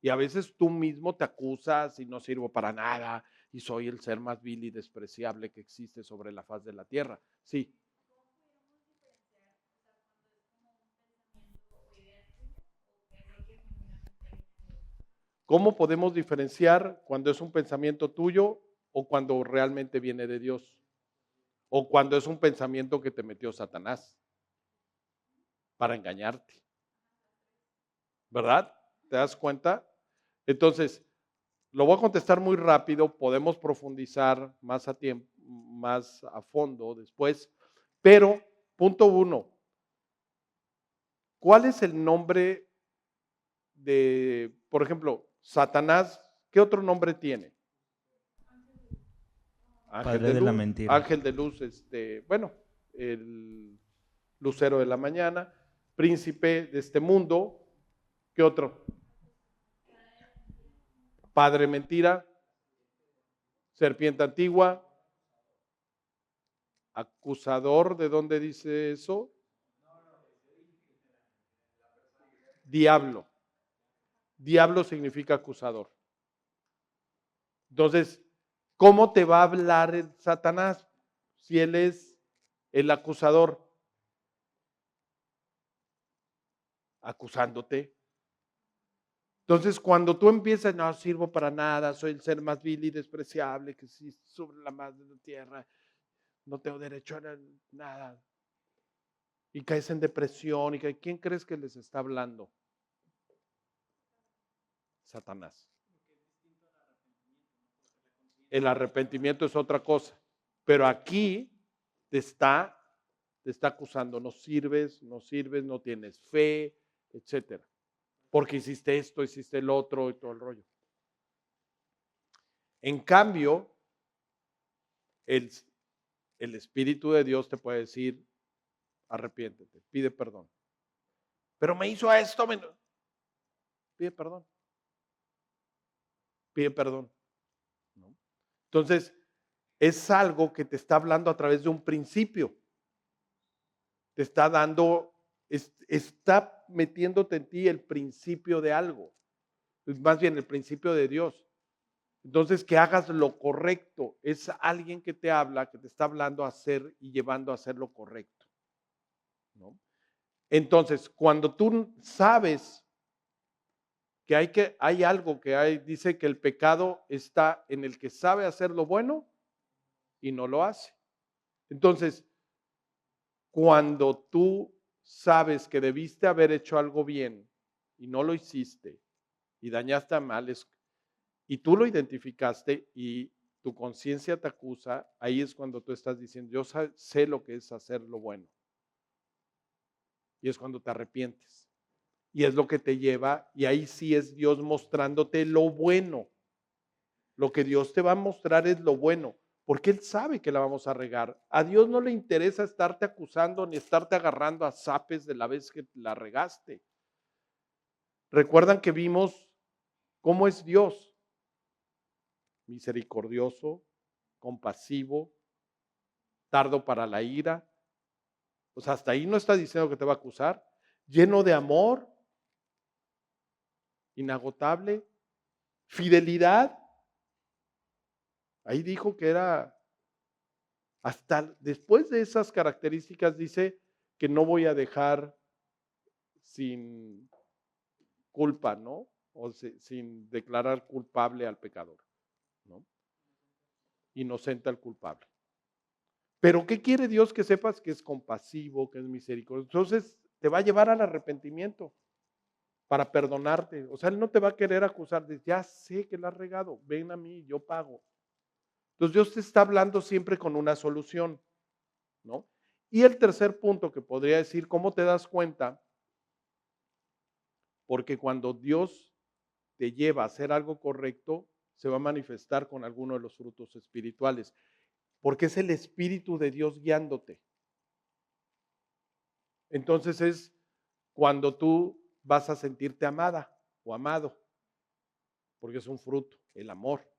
Y a veces tú mismo te acusas y no sirvo para nada y soy el ser más vil y despreciable que existe sobre la faz de la tierra. Sí. ¿Cómo podemos diferenciar cuando es un pensamiento tuyo o cuando realmente viene de Dios? O cuando es un pensamiento que te metió Satanás para engañarte. ¿Verdad? ¿Te das cuenta? Entonces, lo voy a contestar muy rápido, podemos profundizar más a tiempo, más a fondo después, pero punto 1, ¿cuál es el nombre de, por ejemplo, Satanás? ¿Qué otro nombre tiene? Ángel Padre de de luz, la mentira. ángel de luz, bueno, el lucero de la mañana, príncipe de este mundo. ¿Qué otro? Padre mentira, serpiente antigua, acusador, ¿de dónde dice eso? Diablo. Diablo significa acusador. Entonces, ¿cómo te va a hablar el Satanás si él es el acusador? Acusándote. Entonces, cuando tú empiezas, no sirvo para nada, soy el ser más vil y despreciable que existe sobre la faz de la tierra, no tengo derecho a nada, y caes en depresión, ¿quién crees que les está hablando? Satanás. El arrepentimiento es otra cosa, pero aquí te está acusando, no sirves, no tienes fe, etcétera, porque hiciste esto, hiciste el otro y todo el rollo. En cambio, el Espíritu de Dios te puede decir, arrepiéntete, pide perdón. Pero me hizo esto, pide perdón. Pide perdón. ¿No? Entonces, es algo que te está hablando a través de un principio. Te está dando, está metiéndote en ti el principio de algo. Es más bien el principio de Dios. Entonces, que hagas lo correcto. Es alguien que te habla, que te está hablando a hacer y llevando a hacer lo correcto. ¿No? Entonces, cuando tú sabes que hay algo dice que el pecado está en el que sabe hacer lo bueno y no lo hace. Entonces, cuando tú sabes que debiste haber hecho algo bien y no lo hiciste y dañaste a males y tú lo identificaste y tu conciencia te acusa, ahí es cuando tú estás diciendo, yo sé lo que es hacer lo bueno. Y es cuando te arrepientes. Y es lo que te lleva, y ahí sí es Dios mostrándote lo bueno. Lo que Dios te va a mostrar es lo bueno, porque Él sabe que la vamos a regar. A Dios no le interesa estarte acusando ni estarte agarrando a zapes de la vez que la regaste. Recuerdan que vimos cómo es Dios. Misericordioso, compasivo, tardo para la ira. O sea, hasta ahí no está diciendo que te va a acusar. Lleno de amor, inagotable, fidelidad. Ahí dijo que era, hasta después de esas características, dice que no voy a dejar sin culpa, ¿no? O sin declarar culpable al pecador, ¿no? Inocente al culpable. Pero ¿qué quiere Dios? Que sepas que es compasivo, que es misericordioso. Entonces te va a llevar al arrepentimiento para perdonarte. O sea, Él no te va a querer acusar de, ya sé que la has regado, ven a mí, yo pago. Entonces Dios te está hablando siempre con una solución, ¿no? Y el tercer punto que podría decir, ¿cómo te das cuenta? Porque cuando Dios te lleva a hacer algo correcto, se va a manifestar con alguno de los frutos espirituales, porque es el Espíritu de Dios guiándote. Entonces es cuando tú vas a sentirte amada o amado, porque es un fruto, el amor.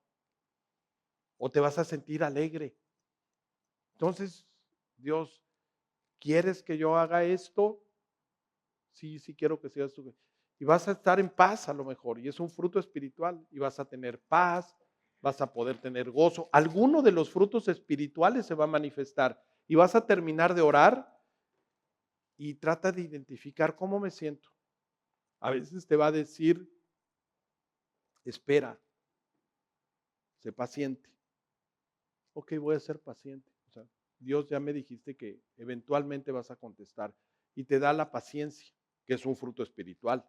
O te vas a sentir alegre. Entonces, Dios, ¿quieres que yo haga esto? Sí, sí quiero que seas tú. Y vas a estar en paz a lo mejor, y es un fruto espiritual, y vas a tener paz, vas a poder tener gozo. Alguno de los frutos espirituales se va a manifestar, y vas a terminar de orar, y trata de identificar cómo me siento. A veces te va a decir, espera, sé paciente. Ok, voy a ser paciente. O sea, Dios ya me dijiste que eventualmente vas a contestar, y te da la paciencia, que es un fruto espiritual.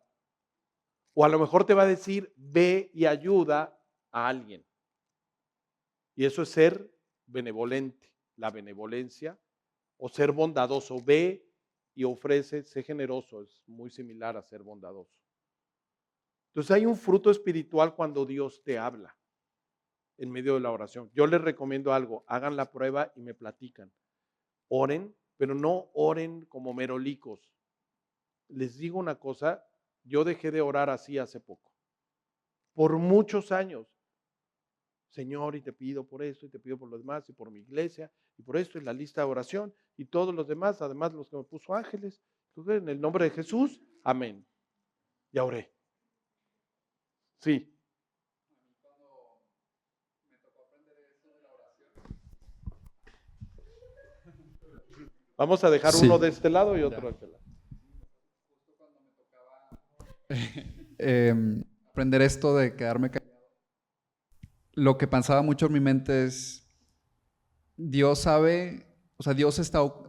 O a lo mejor te va a decir, ve y ayuda a alguien. Y eso es ser benevolente, la benevolencia, o ser bondadoso. Ve y ofrece, sé generoso, es muy similar a ser bondadoso. Entonces hay un fruto espiritual cuando Dios te habla en medio de la oración. Yo les recomiendo algo, hagan la prueba y me platican. Oren, pero no oren como merolicos. Les digo una cosa, yo dejé de orar así hace poco. Por muchos años. Señor, y te pido por esto, y te pido por lo demás, y por mi iglesia, y por esto, y la lista de oración, y todos los demás, además los que me puso ángeles. Entonces, en el nombre de Jesús, amén. Ya oré. Sí. Vamos a dejar Sí. uno de este lado y otro de este lado. Aprender esto de quedarme callado. Lo que pensaba mucho en mi mente es, Dios sabe, o sea, Dios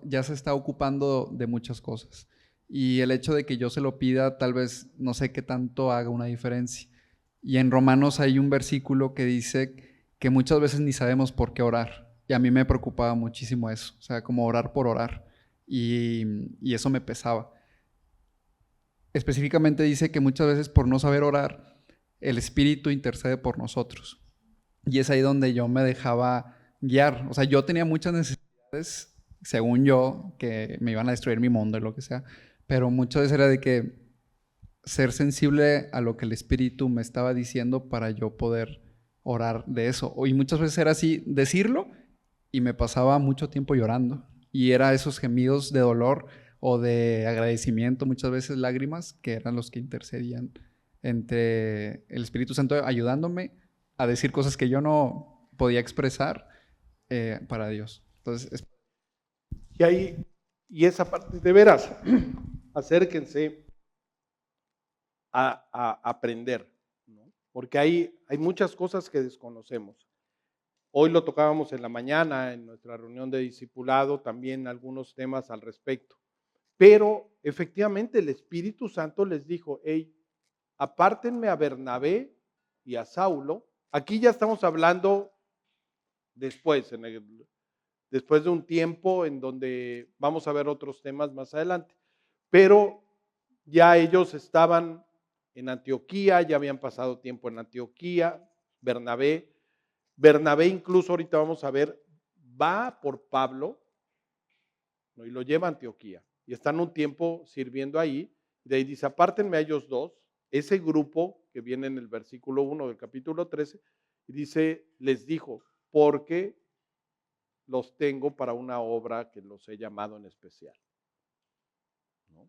ya se está ocupando de muchas cosas. Y el hecho de que yo se lo pida, tal vez no sé qué tanto haga una diferencia. Y en Romanos hay un versículo que dice que muchas veces ni sabemos por qué orar. Y a mí me preocupaba muchísimo eso, o sea, como orar por orar. Y eso me pesaba. Específicamente dice que muchas veces por no saber orar, el Espíritu intercede por nosotros. Y es ahí donde yo me dejaba guiar. O sea, yo tenía muchas necesidades, según yo, que me iban a destruir mi mundo y lo que sea. Pero muchas veces era de que ser sensible a lo que el Espíritu me estaba diciendo para yo poder orar de eso. Y muchas veces era así, decirlo, y me pasaba mucho tiempo llorando. Y era esos gemidos de dolor o de agradecimiento, muchas veces lágrimas, que eran los que intercedían entre el Espíritu Santo ayudándome a decir cosas que yo no podía expresar para Dios. Entonces, Y esa parte, de veras, acérquense a aprender, ¿no? Porque hay muchas cosas que desconocemos. Hoy lo tocábamos en la mañana, en nuestra reunión de discipulado, también algunos temas al respecto. Pero efectivamente el Espíritu Santo les dijo, hey, apártenme a Bernabé y a Saulo. Aquí ya estamos hablando después, después de un tiempo en donde vamos a ver otros temas más adelante. Pero ya ellos estaban en Antioquía, ya habían pasado tiempo en Antioquía, Bernabé incluso ahorita vamos a ver, va por Pablo, ¿no? Y lo lleva a Antioquía. Y están un tiempo sirviendo ahí. Y de ahí dice, apártenme a ellos dos, ese grupo que viene en el versículo 1 del capítulo 13, y dice, les dijo, porque los tengo para una obra que los he llamado en especial. ¿No?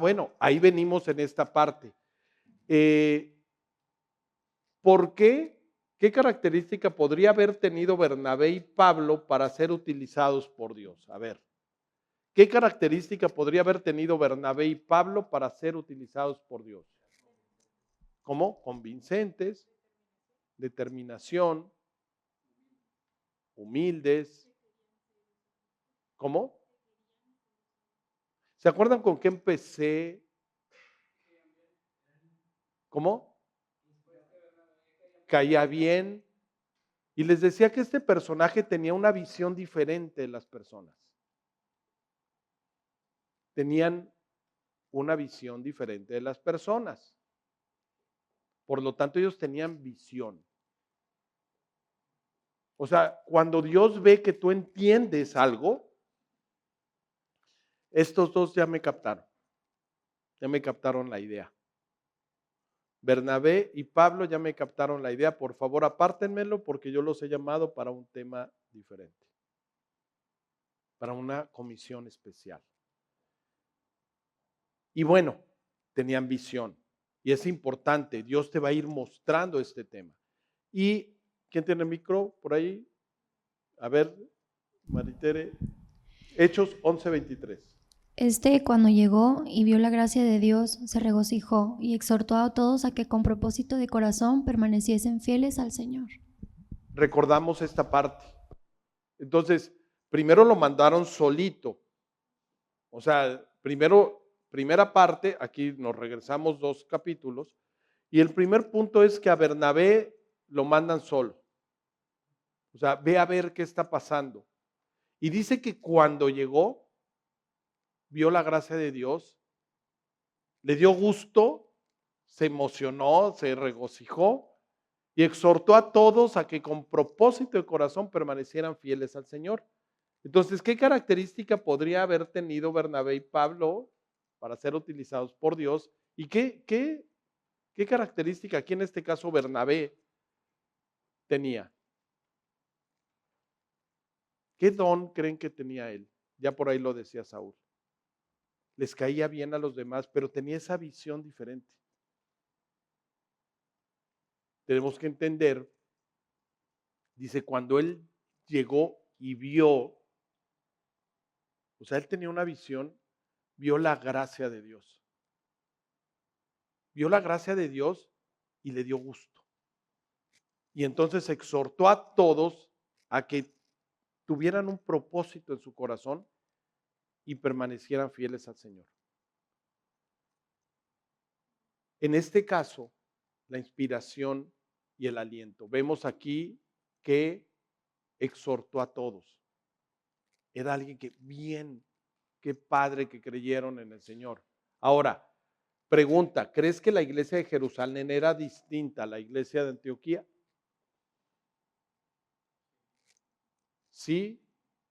Bueno, ahí venimos en esta parte. ¿Por qué? ¿Qué característica podría haber tenido Bernabé y Pablo para ser utilizados por Dios? A ver, ¿qué característica podría haber tenido Bernabé y Pablo para ser utilizados por Dios? ¿Cómo? Convincentes, determinación, humildes. ¿Cómo? ¿Se acuerdan con qué empecé? ¿Cómo? Caía bien. Y les decía que este personaje tenía una visión diferente de las personas. Tenían una visión diferente de las personas. Por lo tanto, ellos tenían visión. O sea, cuando Dios ve que tú entiendes algo, estos dos ya me captaron la idea. Bernabé y Pablo, ya me captaron la idea, por favor apártenmelo porque yo los he llamado para un tema diferente, para una comisión especial. Y bueno, tenían visión y es importante, Dios te va a ir mostrando este tema. ¿Y quién tiene el micro por ahí? A ver, Maritere, Hechos 11:23. Cuando llegó y vio la gracia de Dios, se regocijó y exhortó a todos a que con propósito de corazón permaneciesen fieles al Señor. Recordamos esta parte. Entonces, primero lo mandaron solito. O sea, primera parte, aquí nos regresamos 2 capítulos, y el primer punto es que a Bernabé lo mandan solo. O sea, ve a ver qué está pasando. Y dice que cuando llegó, vio la gracia de Dios, le dio gusto, se emocionó, se regocijó y exhortó a todos a que con propósito de corazón permanecieran fieles al Señor. Entonces, ¿qué característica podría haber tenido Bernabé y Pablo para ser utilizados por Dios? ¿Y qué característica aquí en este caso Bernabé tenía? ¿Qué don creen que tenía él? Ya por ahí lo decía Saúl. Les caía bien a los demás, pero tenía esa visión diferente. Tenemos que entender, dice, cuando él llegó y vio, o sea, él tenía una visión, vio la gracia de Dios. Vio la gracia de Dios y le dio gusto. Y entonces exhortó a todos a que tuvieran un propósito en su corazón y permanecieran fieles al Señor. En este caso, la inspiración y el aliento. Vemos aquí que exhortó a todos. Era alguien que bien, qué padre que creyeron en el Señor. Ahora, pregunta, ¿crees que la iglesia de Jerusalén era distinta a la iglesia de Antioquía? Sí,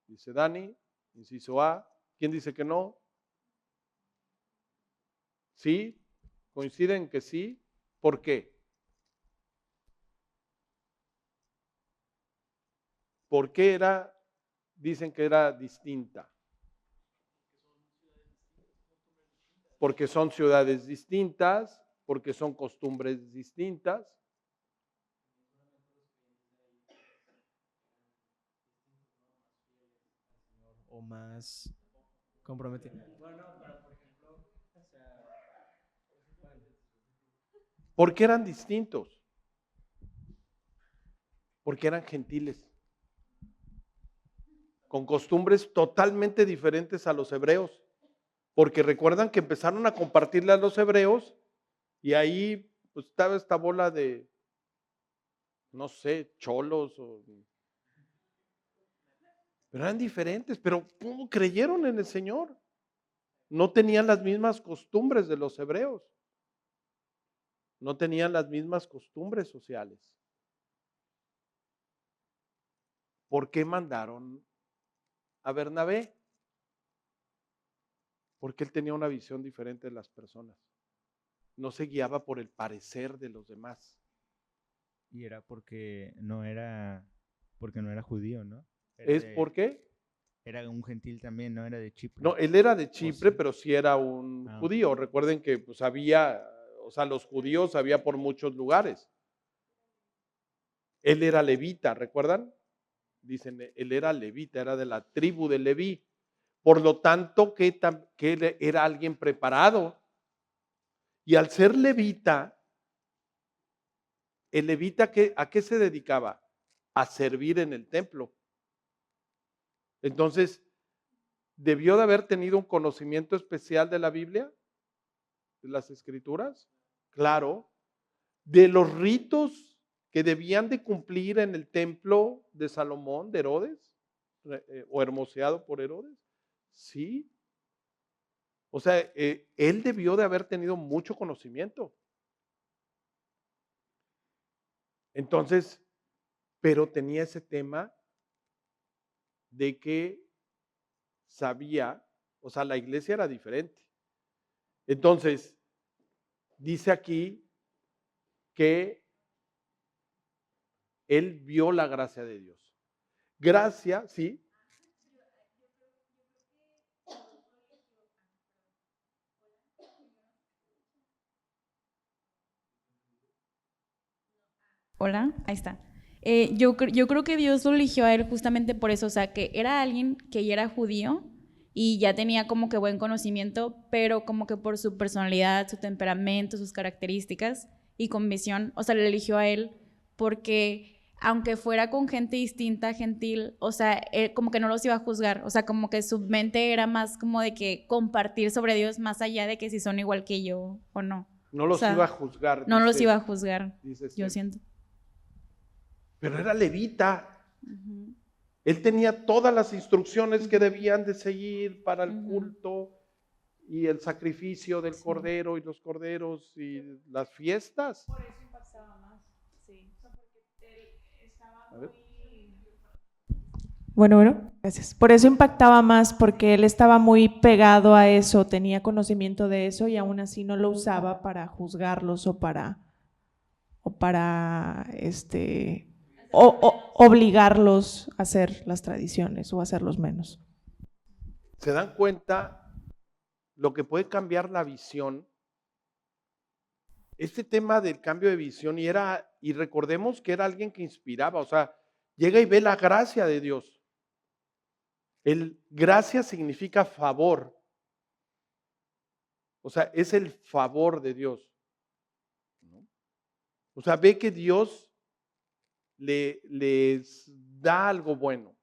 dice Dani, inciso A. ¿Quién dice que no? ¿Sí? ¿Coinciden que sí? ¿Por qué? ¿Por qué dicen que era distinta? Porque son ciudades distintas, porque son costumbres distintas. O más comprometido. Bueno, pero por ejemplo, ¿Por qué eran distintos? Porque eran gentiles, con costumbres totalmente diferentes a los hebreos. Porque recuerdan que empezaron a compartirle a los hebreos y ahí pues, estaba esta bola de, no sé, cholos. Pero eran diferentes, pero ¿cómo creyeron en el Señor? No tenían las mismas costumbres de los hebreos. No tenían las mismas costumbres sociales. ¿Por qué mandaron a Bernabé? Porque él tenía una visión diferente de las personas. No se guiaba por el parecer de los demás. Y era porque no era judío, ¿no? ¿Por qué? Era un gentil también, no era de Chipre. No, él era de Chipre, sí? pero sí era un judío. Recuerden que pues los judíos había por muchos lugares. Él era levita, ¿recuerdan? Dicen, él era levita, era de la tribu de Leví. Por lo tanto, que él era alguien preparado. Y al ser levita, el levita, ¿a qué se dedicaba? A servir en el templo. Entonces, ¿debió de haber tenido un conocimiento especial de la Biblia? ¿De las Escrituras? Claro. De los ritos que debían de cumplir en el templo de Salomón, de Herodes, o hermoseado por Herodes. Sí. O sea, él debió de haber tenido mucho conocimiento. Entonces, pero tenía ese tema de que sabía, o sea, la iglesia era diferente. Entonces, dice aquí que él vio la gracia de Dios. Gracia, ¿sí? Hola, ahí está. Yo creo que Dios lo eligió a él justamente por eso, o sea, que era alguien que ya era judío y ya tenía como que buen conocimiento, pero como que por su personalidad, su temperamento, sus características y con visión, o sea, le eligió a él porque aunque fuera con gente distinta, gentil, o sea, él como que no los iba a juzgar, o sea, como que su mente era más como de que compartir sobre Dios más allá de que si son igual que yo o no. No los O sea, iba a juzgar. No los dice- iba a juzgar, dice yo Esther. siento. Pero era levita. Ujú. Él tenía todas las instrucciones que debían de seguir para el culto y el sacrificio del cordero y los corderos y las fiestas. Por eso impactaba más. Sí. O sea, porque él estaba A ver. muy... Bueno, gracias. Por eso impactaba más, porque él estaba muy pegado a eso, tenía conocimiento de eso y aún así no lo usaba para juzgarlos o para obligarlos a hacer las tradiciones o hacerlos menos. ¿Se dan cuenta lo que puede cambiar la visión? Este tema del cambio de visión y recordemos que era alguien que inspiraba, o sea, llega y ve la gracia de Dios. Gracia significa favor. O sea, es el favor de Dios. ¿No? O sea, ve que Dios les da algo bueno.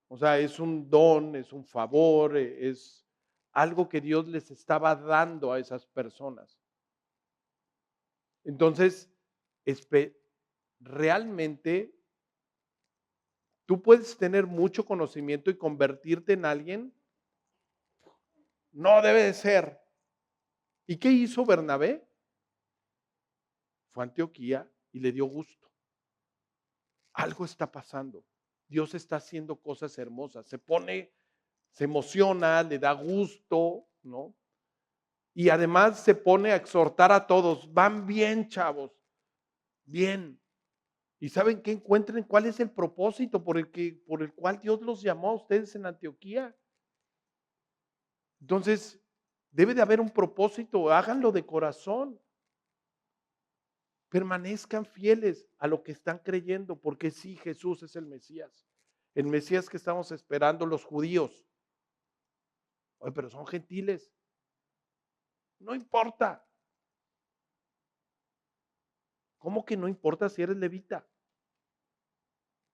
O sea, es un don, es un favor, es algo que Dios les estaba dando a esas personas. Entonces, realmente tú puedes tener mucho conocimiento y convertirte en alguien. No debe de ser. ¿Y qué hizo Bernabé? Fue a Antioquía y le dio gusto. Algo está pasando. Dios está haciendo cosas hermosas. Se emociona, le da gusto, ¿no? Y además se pone a exhortar a todos. Van bien, chavos. Bien. ¿Y saben qué? Encuentren cuál es el propósito por el cual Dios los llamó a ustedes en Antioquía. Entonces, debe de haber un propósito. Háganlo de corazón. Permanezcan fieles a lo que están creyendo, porque sí, Jesús es el Mesías que estamos esperando los judíos. Oye, pero son gentiles. No importa. ¿Cómo que no importa si eres levita?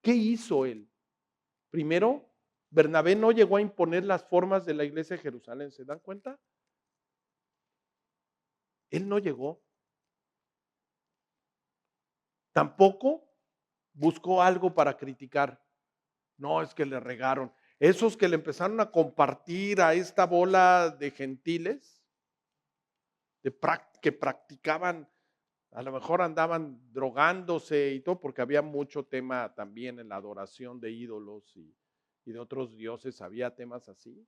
¿Qué hizo él? Primero, Bernabé no llegó a imponer las formas de la iglesia de Jerusalén, ¿se dan cuenta? Él no llegó. Tampoco buscó algo para criticar. No, es que le regaron. Esos que le empezaron a compartir a esta bola de gentiles, que practicaban, a lo mejor andaban drogándose y todo, porque había mucho tema también en la adoración de ídolos y de otros dioses, había temas así.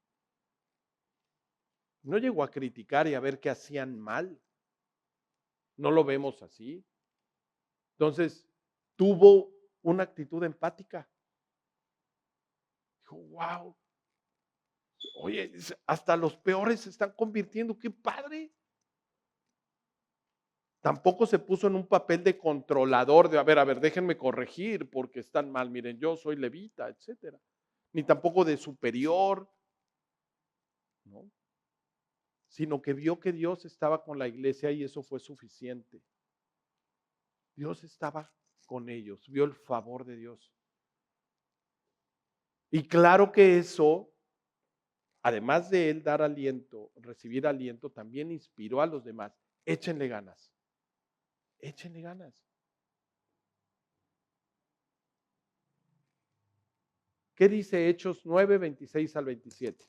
No llegó a criticar y a ver qué hacían mal. No lo vemos así. Entonces, tuvo una actitud empática. Dijo, wow, oye, hasta los peores se están convirtiendo, qué padre. Tampoco se puso en un papel de controlador, de a ver, déjenme corregir porque están mal, miren, yo soy levita, etcétera. Ni tampoco de superior, ¿no? Sino que vio que Dios estaba con la iglesia y eso fue suficiente. Dios estaba con ellos, vio el favor de Dios. Y claro que eso, además de él dar aliento, recibir aliento, también inspiró a los demás. Échenle ganas. Échenle ganas. ¿Qué dice Hechos 9, 26 al 27?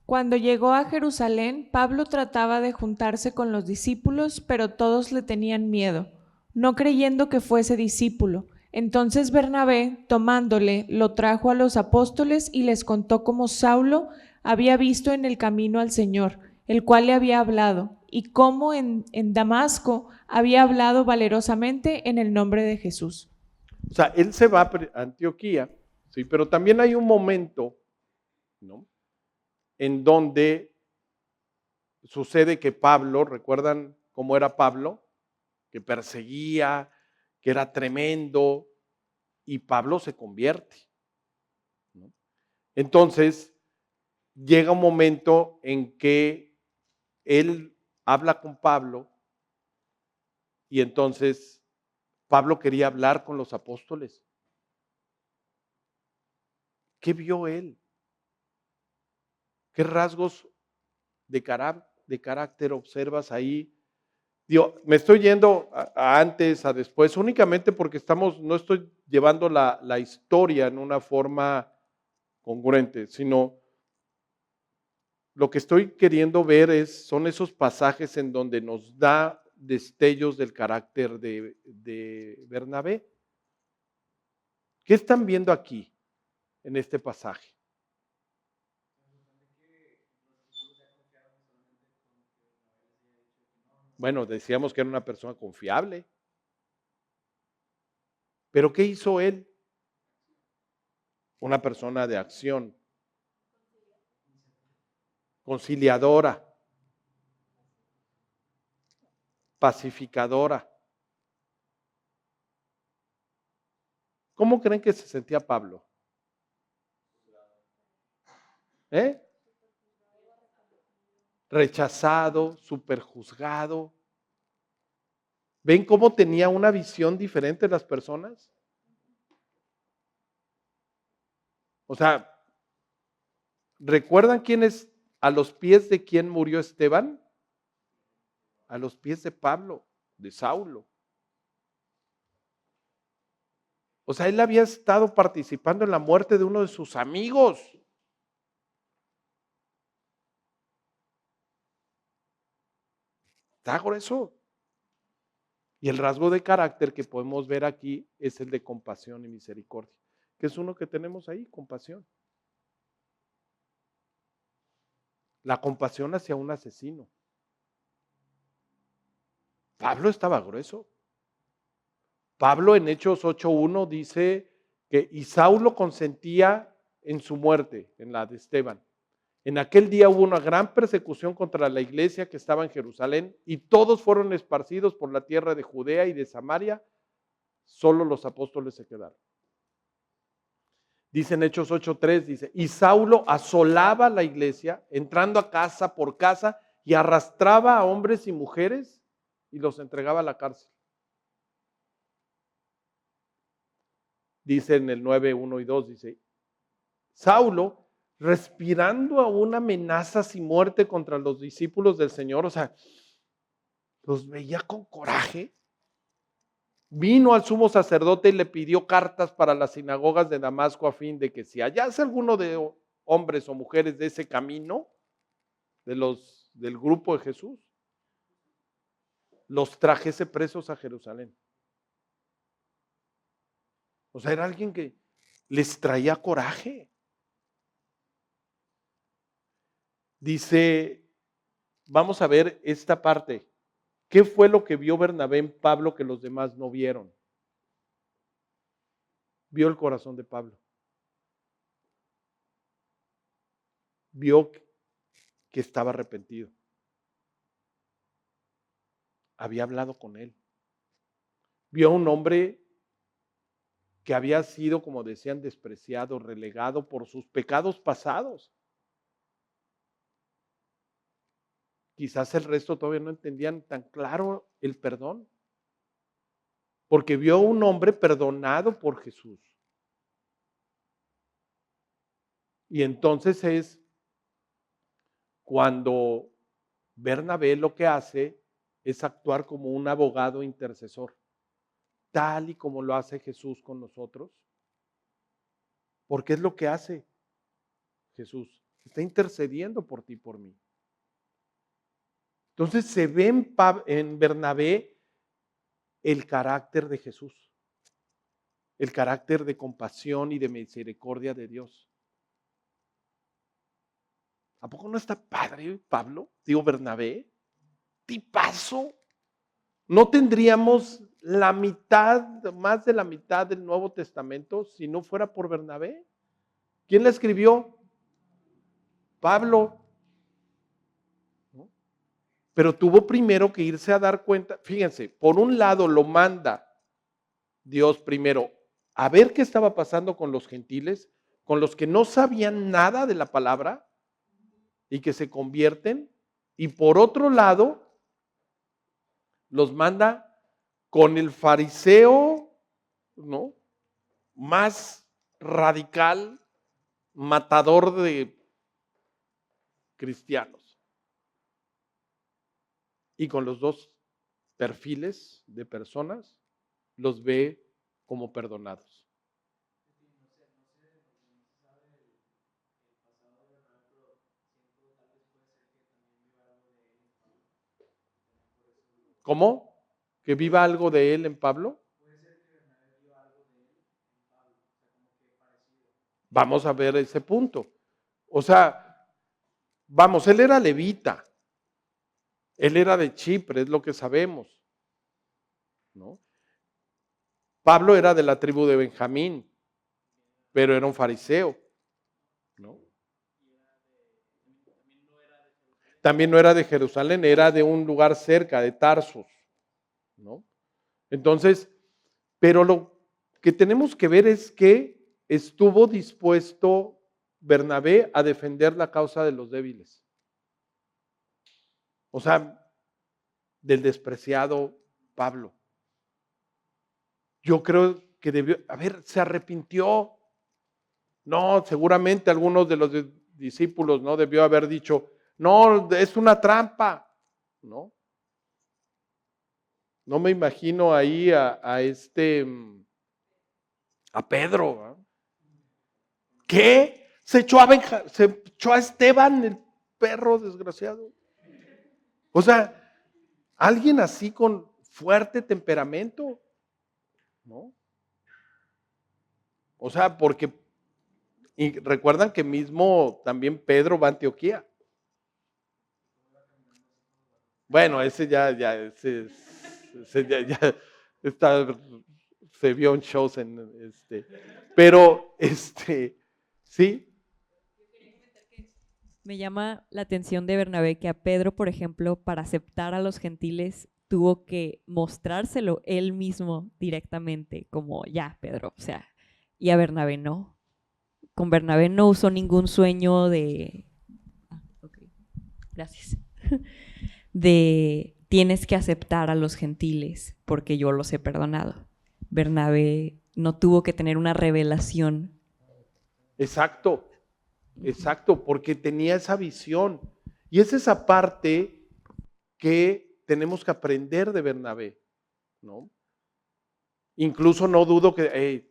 Cuando llegó a Jerusalén, Pablo trataba de juntarse con los discípulos, pero todos le tenían miedo, no creyendo que fuese discípulo. Entonces Bernabé, tomándole, lo trajo a los apóstoles y les contó cómo Saulo había visto en el camino al Señor, el cual le había hablado, y cómo en Damasco había hablado valerosamente en el nombre de Jesús. O sea, él se va a Antioquía, sí, pero también hay un momento, ¿no?, en donde sucede que Pablo, ¿recuerdan cómo era Pablo? Que perseguía, que era tremendo, y Pablo se convierte, ¿no? Entonces, llega un momento en que él habla con Pablo y entonces Pablo quería hablar con los apóstoles. ¿Qué vio él? ¿Qué rasgos de carácter observas ahí? Digo, me estoy yendo a antes, a después, únicamente porque no estoy llevando la historia en una forma congruente, sino lo que estoy queriendo ver son esos pasajes en donde nos da destellos del carácter de Bernabé. ¿Qué están viendo aquí en este pasaje? Bueno, decíamos que era una persona confiable. ¿Pero qué hizo él? Una persona de acción, conciliadora, pacificadora. ¿Cómo creen que se sentía Pablo? Rechazado, superjuzgado. ¿Ven cómo tenía una visión diferente de las personas? O sea, ¿recuerdan a los pies de quién murió Esteban? A los pies de Pablo, de Saulo. O sea, él había estado participando en la muerte de uno de sus amigos. Está grueso. Y el rasgo de carácter que podemos ver aquí es el de compasión y misericordia, que es uno que tenemos ahí, compasión. La compasión hacia un asesino. Pablo estaba grueso. Pablo en Hechos 8:1 dice que y Saulo consentía en su muerte, en la de Esteban. En aquel día hubo una gran persecución contra la iglesia que estaba en Jerusalén y todos fueron esparcidos por la tierra de Judea y de Samaria, solo los apóstoles se quedaron. Dice en Hechos 8:3, dice, y Saulo asolaba la iglesia, entrando a casa por casa y arrastraba a hombres y mujeres y los entregaba a la cárcel. Dice en el 9:1 y 2, dice, Saulo, respirando aún amenazas y muerte contra los discípulos del Señor, o sea, los veía con coraje. Vino al sumo sacerdote y le pidió cartas para las sinagogas de Damasco a fin de que si hallase alguno de hombres o mujeres de ese camino, del grupo de Jesús, los trajese presos a Jerusalén. O sea, era alguien que les traía coraje. Dice, vamos a ver esta parte. ¿Qué fue lo que vio Bernabé en Pablo que los demás no vieron? Vio el corazón de Pablo. Vio que estaba arrepentido. Había hablado con él. Vio a un hombre que había sido, como decían, despreciado, relegado por sus pecados pasados. Quizás el resto todavía no entendían tan claro el perdón, porque vio a un hombre perdonado por Jesús. Y entonces es cuando Bernabé lo que hace es actuar como un abogado intercesor, tal y como lo hace Jesús con nosotros. Porque es lo que hace Jesús. Está intercediendo por ti y por mí. Entonces se ve en Bernabé el carácter de Jesús, el carácter de compasión y de misericordia de Dios. ¿A poco no está padre Pablo? Digo, Bernabé. tipazo. No tendríamos la mitad, más de la mitad del Nuevo Testamento si no fuera por Bernabé. ¿Quién la escribió? Pablo. ¿No? Pero tuvo primero que irse a dar cuenta. Fíjense, por un lado lo manda Dios primero a ver qué estaba pasando con los gentiles, con los que no sabían nada de la palabra y que se convierten. Y por otro lado, los manda con el fariseo, ¿no?, más radical, matador de cristianos. Y con los dos perfiles de personas los ve como perdonados. ¿Cómo? ¿Que viva algo de él en Pablo? Vamos a ver ese punto. O sea, vamos, él era levita. Él era de Chipre, es lo que sabemos, ¿no? Pablo era de la tribu de Benjamín, pero era un fariseo, ¿no? También no era de Jerusalén, era de un lugar cerca, de Tarsus, ¿no? Entonces, pero lo que tenemos que ver es que estuvo dispuesto Bernabé a defender la causa de los débiles. O sea, del despreciado Pablo. Yo creo que debió, se arrepintió. No, seguramente algunos de los discípulos no debió haber dicho, no, es una trampa, ¿no? No me imagino ahí a Pedro, ¿no? ¿Qué? Se echó a Esteban, el perro desgraciado. O sea, alguien así con fuerte temperamento, ¿no? O sea, porque, y recuerdan que mismo también Pedro va a Antioquía. Bueno, ese ya está, se vio en shows pero sí. Me llama la atención de Bernabé que a Pedro, por ejemplo, para aceptar a los gentiles, tuvo que mostrárselo él mismo directamente, como ya, Pedro, o sea, y a Bernabé no. Con Bernabé no usó ningún sueño de... Gracias. De tienes que aceptar a los gentiles porque yo los he perdonado. Bernabé no tuvo que tener una revelación. Exacto, porque tenía esa visión. Y es esa parte que tenemos que aprender de Bernabé, ¿no? Incluso no dudo que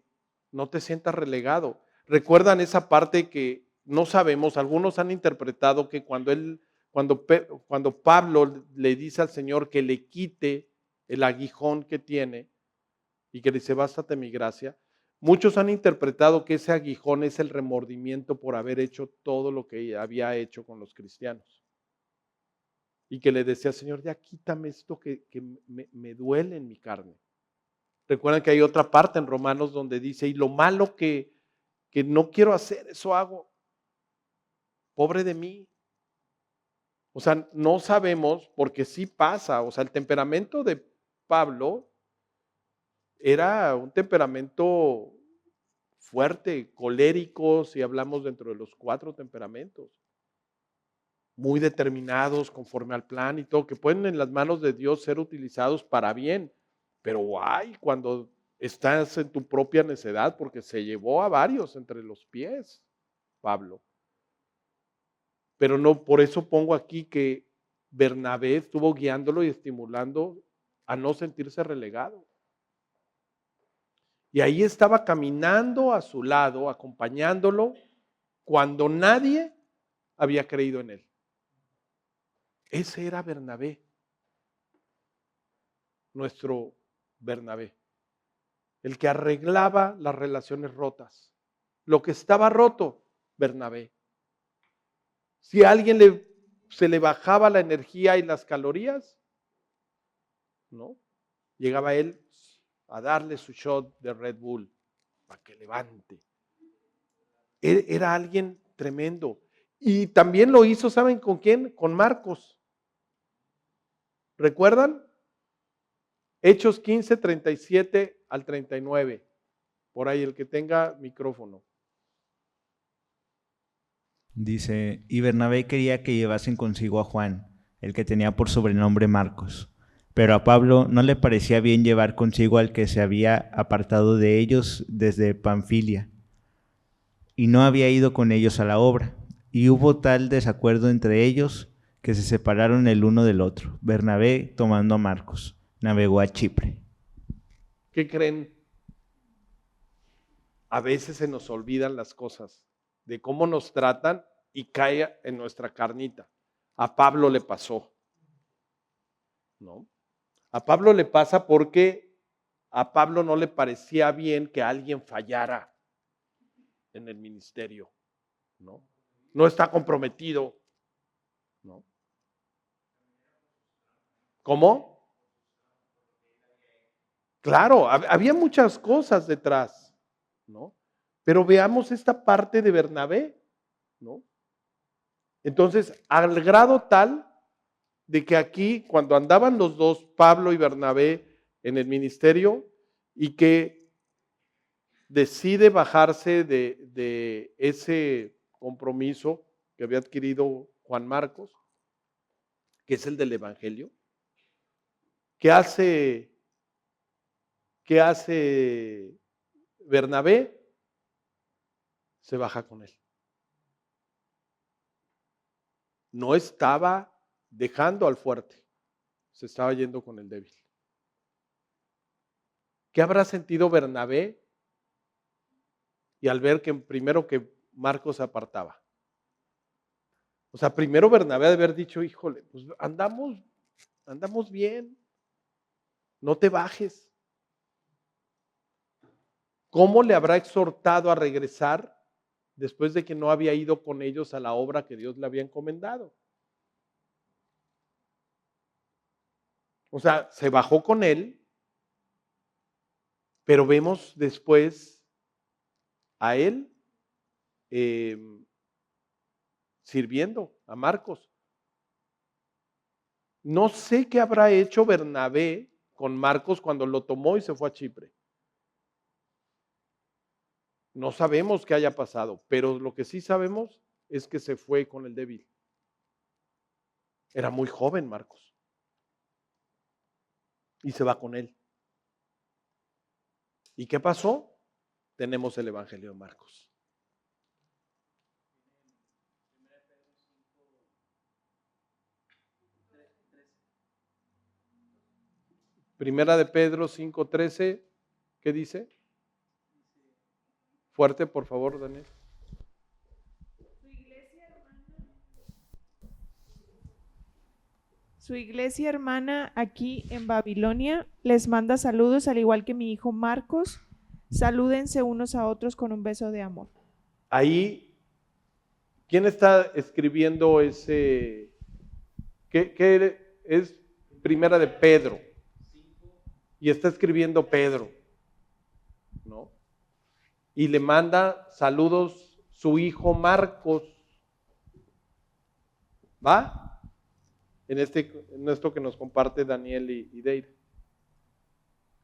no te sientas relegado. ¿Recuerdan esa parte que no sabemos? Algunos han interpretado que cuando Pablo le dice al Señor que le quite el aguijón que tiene y que le dice, bástate mi gracia, muchos han interpretado que ese aguijón es el remordimiento por haber hecho todo lo que había hecho con los cristianos. Y que le decía, Señor, ya quítame esto que me duele en mi carne. Recuerdan que hay otra parte en Romanos donde dice, y lo malo que no quiero hacer, eso hago. Pobre de mí. O sea, no sabemos porque sí pasa. O sea, el temperamento de Pablo era un temperamento fuerte, colérico, si hablamos dentro de los 4 temperamentos. Muy determinados, conforme al plan y todo, que pueden en las manos de Dios ser utilizados para bien. Pero guay, cuando estás en tu propia necedad, porque se llevó a varios entre los pies, Pablo. Pero no, por eso pongo aquí que Bernabé estuvo guiándolo y estimulando a no sentirse relegado. Y ahí estaba caminando a su lado, acompañándolo, cuando nadie había creído en él. Ese era Bernabé, nuestro Bernabé, el que arreglaba las relaciones rotas. Lo que estaba roto, Bernabé. Si a alguien se le bajaba la energía y las calorías, ¿no? Llegaba él a darle su shot de Red Bull para que levante. Era alguien tremendo. Y también lo hizo, ¿saben con quién? Con Marcos. ¿Recuerdan? Hechos 15, 37 al 39. Por ahí el que tenga micrófono. Dice, y Bernabé quería que llevasen consigo a Juan, el que tenía por sobrenombre Marcos. Pero a Pablo no le parecía bien llevar consigo al que se había apartado de ellos desde Panfilia, y no había ido con ellos a la obra. Y hubo tal desacuerdo entre ellos que se separaron el uno del otro. Bernabé, tomando a Marcos, navegó a Chipre. ¿Qué creen? A veces se nos olvidan las cosas, de cómo nos tratan y cae en nuestra carnita. A Pablo le pasó, ¿no? A Pablo le pasa porque a Pablo no le parecía bien que alguien fallara en el ministerio, ¿no? No está comprometido, ¿no? ¿Cómo? Claro, había muchas cosas detrás, ¿no? Pero veamos esta parte de Bernabé, ¿no? Entonces, al grado tal de que aquí, cuando andaban los dos, Pablo y Bernabé, en el ministerio, y que decide bajarse de ese compromiso que había adquirido Juan Marcos, que es el del Evangelio, ¿qué hace Bernabé? Se baja con él. No estaba dejando al fuerte, se estaba yendo con el débil. ¿Qué habrá sentido Bernabé? Y al ver que primero que Marcos se apartaba. O sea, primero Bernabé ha de haber dicho, híjole, pues andamos bien, no te bajes. ¿Cómo le habrá exhortado a regresar después de que no había ido con ellos a la obra que Dios le había encomendado? O sea, se bajó con él, pero vemos después a él sirviendo a Marcos. No sé qué habrá hecho Bernabé con Marcos cuando lo tomó y se fue a Chipre. No sabemos qué haya pasado, pero lo que sí sabemos es que se fue con el débil. Era muy joven Marcos. Y se va con él. ¿Y qué pasó? Tenemos el Evangelio de Marcos. Primera de Pedro 5:13, ¿qué dice? Fuerte, por favor, Daniel. Su iglesia hermana aquí en Babilonia les manda saludos, al igual que mi hijo Marcos. Salúdense unos a otros con un beso de amor. Ahí, ¿quién está escribiendo ese? ¿Qué es? Primera de Pedro. Y está escribiendo Pedro, ¿no? Y le manda saludos su hijo Marcos. ¿Va? En esto que nos comparte Daniel y Deire.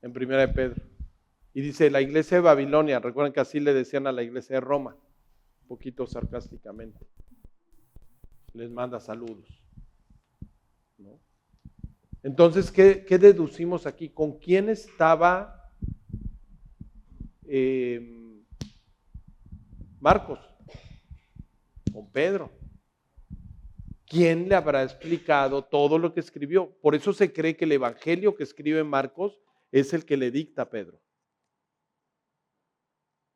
En Primera de Pedro. Y dice, la iglesia de Babilonia, recuerden que así le decían a la iglesia de Roma, un poquito sarcásticamente. Les manda saludos, ¿no? Entonces, ¿qué deducimos aquí? ¿Con quién estaba Marcos? Con Pedro. ¿Quién le habrá explicado todo lo que escribió? Por eso se cree que el evangelio que escribe Marcos es el que le dicta a Pedro.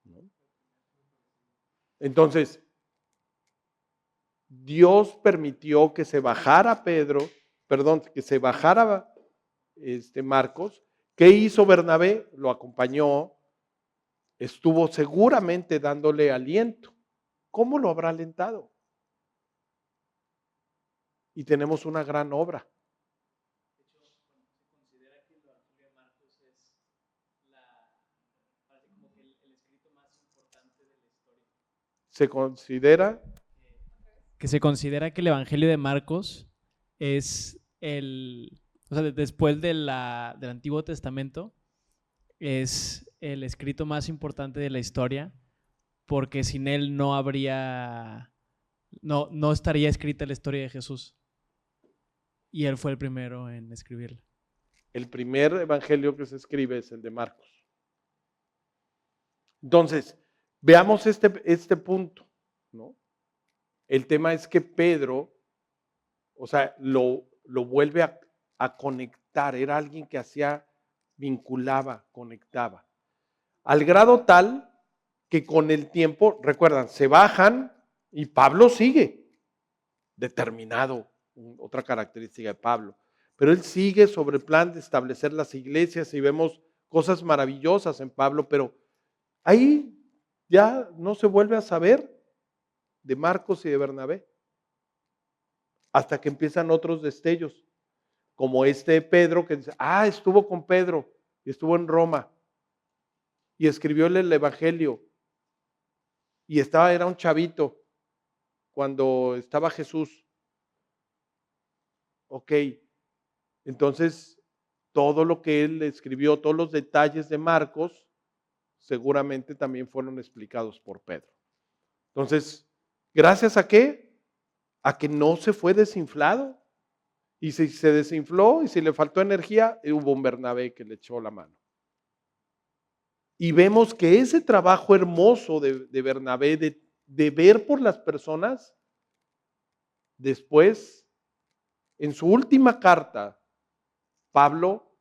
¿No? Entonces, Dios permitió que se bajara Marcos. ¿Qué hizo Bernabé? Lo acompañó, estuvo seguramente dándole aliento. ¿Cómo lo habrá alentado? Y tenemos una gran obra. se considera que se considera que el Evangelio de Marcos es o sea, después del Antiguo Testamento, es el escrito más importante de la historia, porque sin él no estaría escrita la historia de Jesús. Y él fue el primero en escribirla. el primer evangelio que se escribe es el de Marcos. Entonces, veamos este punto, ¿no? El tema es que Pedro, o sea, lo vuelve a conectar, era alguien que vinculaba, conectaba. Al grado tal que con el tiempo, recuerdan, se bajan y Pablo sigue determinado, otra característica de Pablo, pero él sigue sobre el plan de establecer las iglesias y vemos cosas maravillosas en Pablo, pero ahí ya no se vuelve a saber de Marcos y de Bernabé, hasta que empiezan otros destellos, como este de Pedro, que dice, estuvo con Pedro y estuvo en Roma y escribió el Evangelio y era un chavito cuando estaba Jesús. Ok, entonces todo lo que él escribió, todos los detalles de Marcos, seguramente también fueron explicados por Pedro. Entonces, ¿gracias a qué? A que no se fue desinflado. Y si se desinfló y si le faltó energía, hubo un Bernabé que le echó la mano. Y vemos que ese trabajo hermoso de Bernabé, de ver por las personas, después, en su última carta, Pablo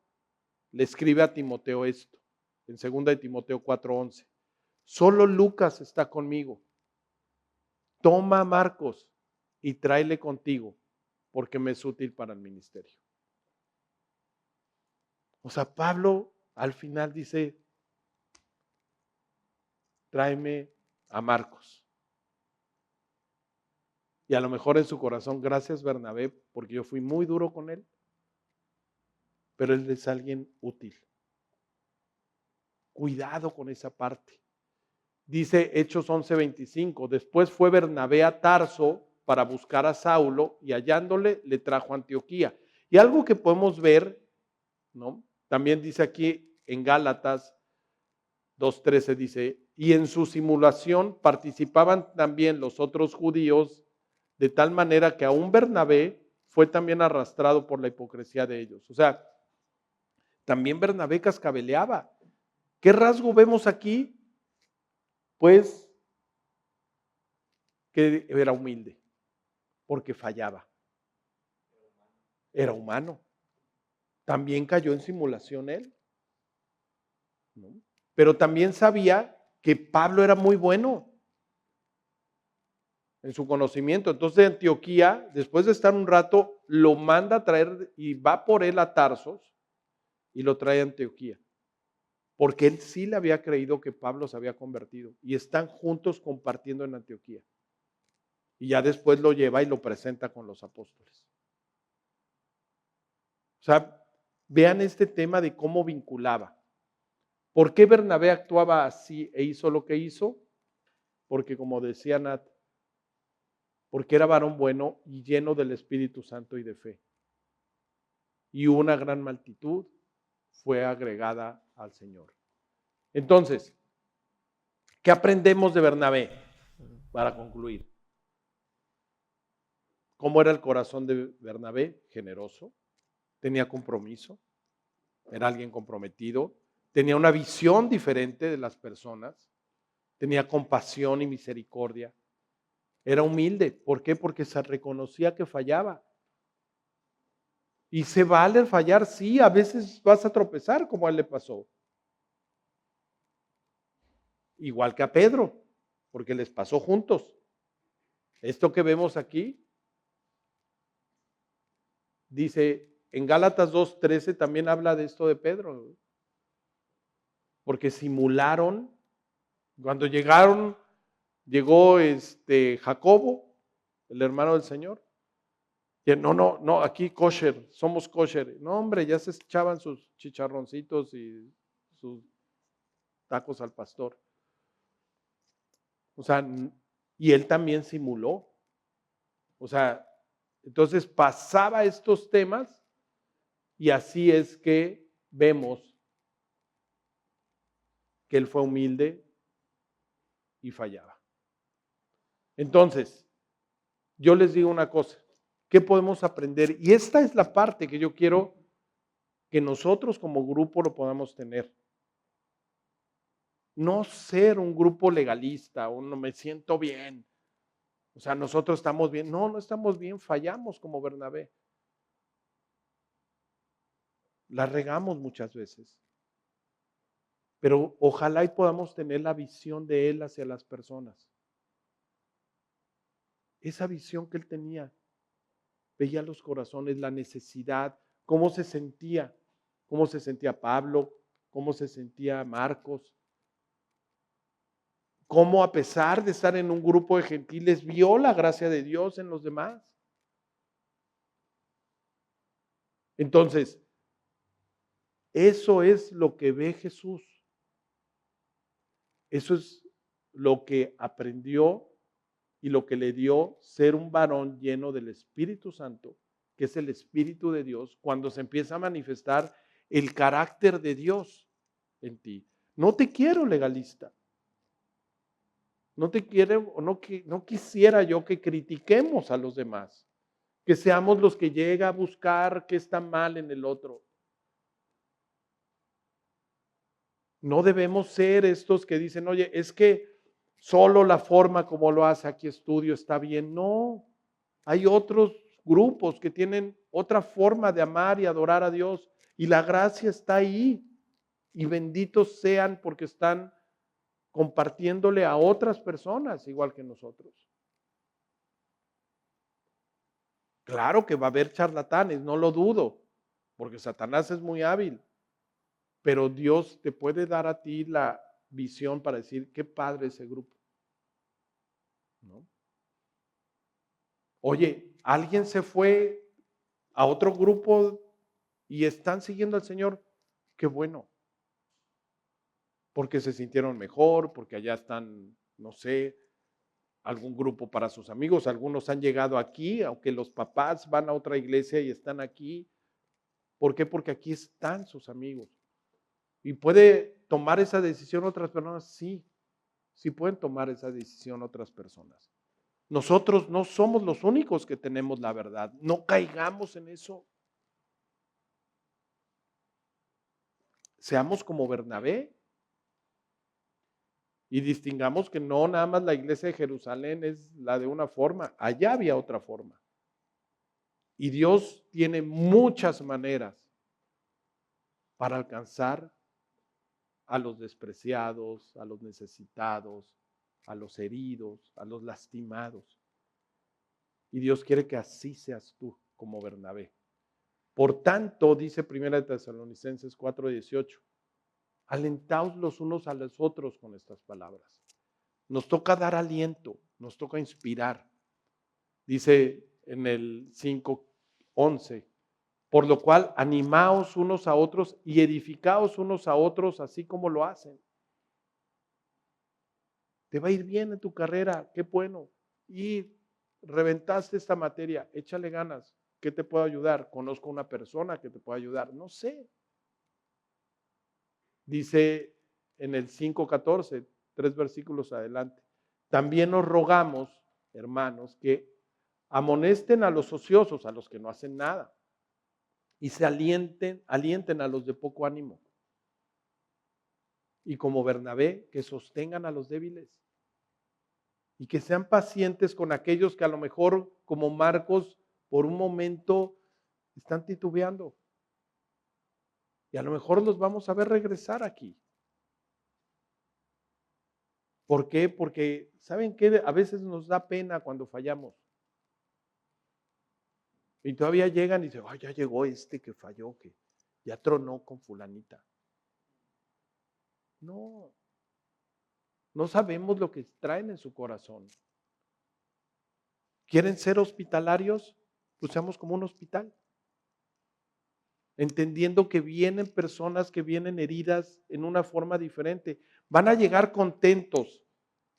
le escribe a Timoteo esto, en 2 de Timoteo 4:11. Solo Lucas está conmigo. Toma a Marcos y tráele contigo, porque me es útil para el ministerio. O sea, Pablo al final dice, tráeme a Marcos. Y a lo mejor en su corazón, gracias Bernabé, porque yo fui muy duro con él, pero él es alguien útil. Cuidado con esa parte. Dice Hechos 11:25, después fue Bernabé a Tarso para buscar a Saulo y hallándole le trajo a Antioquía. Y algo que podemos ver, ¿no? También dice aquí en Gálatas 2:13 dice, y en su simulación participaban también los otros judíos, de tal manera que aún Bernabé fue también arrastrado por la hipocresía de ellos. O sea, también Bernabé cascabeleaba. ¿Qué rasgo vemos aquí? Pues que era humilde, porque fallaba. Era humano. También cayó en simulación él, ¿no? Pero también sabía que Pablo era muy bueno en su conocimiento. Entonces de Antioquía, después de estar un rato, lo manda a traer y va por él a Tarsos y lo trae a Antioquía. Porque él sí le había creído que Pablo se había convertido y están juntos compartiendo en Antioquía. Y ya después lo lleva y lo presenta con los apóstoles. O sea, vean este tema de cómo vinculaba. ¿Por qué Bernabé actuaba así e hizo lo que hizo? Porque como decía Nat, porque era varón bueno y lleno del Espíritu Santo y de fe. Y una gran multitud fue agregada al Señor. Entonces, ¿qué aprendemos de Bernabé? Para concluir. ¿Cómo era el corazón de Bernabé? Generoso, tenía compromiso, era alguien comprometido, tenía una visión diferente de las personas, tenía compasión y misericordia, era humilde. ¿Por qué? Porque se reconocía que fallaba. Y se vale el fallar, sí, a veces vas a tropezar como a él le pasó. Igual que a Pedro, porque les pasó juntos. Esto que vemos aquí, dice, en Gálatas 2:13 también habla de esto de Pedro. Porque simularon, cuando llegó Jacobo, el hermano del Señor. No, aquí kosher, somos kosher. No, hombre, ya se echaban sus chicharroncitos y sus tacos al pastor. O sea, Y él también simuló. O sea, entonces pasaba estos temas y así es que vemos que él fue humilde y fallaba. Entonces, yo les digo una cosa, ¿qué podemos aprender? Y esta es la parte que yo quiero que nosotros como grupo lo podamos tener. No ser un grupo legalista, o no me siento bien. O sea, nosotros estamos bien. No, no estamos bien, fallamos como Bernabé. La regamos muchas veces. Pero ojalá y podamos tener la visión de él hacia las personas. Esa visión que él tenía. Veía los corazones, la necesidad, cómo se sentía Pablo, cómo se sentía Marcos, cómo a pesar de estar en un grupo de gentiles, vio la gracia de Dios en los demás. Entonces, eso es lo que ve Jesús. Eso es lo que aprendió y lo que le dio ser un varón lleno del Espíritu Santo, que es el Espíritu de Dios, cuando se empieza a manifestar el carácter de Dios en ti. No te quiero legalista. No te quiero, no quisiera yo que critiquemos a los demás, que seamos los que llega a buscar qué está mal en el otro. No debemos ser estos que dicen, oye, es que solo la forma como lo hace aquí estudio está bien. No, hay otros grupos que tienen otra forma de amar y adorar a Dios y la gracia está ahí. Y benditos sean porque están compartiéndole a otras personas igual que nosotros. Claro que va a haber charlatanes, no lo dudo, porque Satanás es muy hábil, pero Dios te puede dar a ti la visión para decir, qué padre ese grupo. ¿No? Oye, alguien se fue a otro grupo y están siguiendo al Señor, qué bueno. Porque se sintieron mejor, porque allá están, no sé, algún grupo para sus amigos. Algunos han llegado aquí, aunque los papás van a otra iglesia y están aquí. ¿Por qué? Porque aquí están sus amigos. ¿Y puede tomar esa decisión otras personas? Sí, sí pueden tomar esa decisión otras personas. Nosotros no somos los únicos que tenemos la verdad. No caigamos en eso. Seamos como Bernabé. Y distingamos que no nada más la iglesia de Jerusalén es la de una forma, allá había otra forma. Y Dios tiene muchas maneras para alcanzar a los despreciados, a los necesitados, a los heridos, a los lastimados. Y Dios quiere que así seas tú como Bernabé. Por tanto, dice 1 Tesalonicenses 4:18, alentaos los unos a los otros con estas palabras. Nos toca dar aliento, nos toca inspirar. Dice en el 5:11, por lo cual animaos unos a otros y edificaos unos a otros así como lo hacen. Te va a ir bien en tu carrera, qué bueno. Y reventaste esta materia, échale ganas. ¿Qué te puedo ayudar? Conozco una persona que te pueda ayudar, no sé. Dice en el 5:14, 3 versículos adelante, también os rogamos, hermanos, que amonesten a los ociosos, a los que no hacen nada, y se alienten a los de poco ánimo. Y como Bernabé, que sostengan a los débiles. Y que sean pacientes con aquellos que a lo mejor, como Marcos, por un momento están titubeando. Y a lo mejor los vamos a ver regresar aquí. ¿Por qué? Porque, ¿saben qué? A veces nos da pena cuando fallamos. Y todavía llegan y dicen, ay, ya llegó este que falló, que ya tronó con fulanita. No, no sabemos lo que traen en su corazón. ¿Quieren ser hospitalarios? Pues seamos como un hospital. Entendiendo que vienen personas que vienen heridas en una forma diferente. Van a llegar contentos,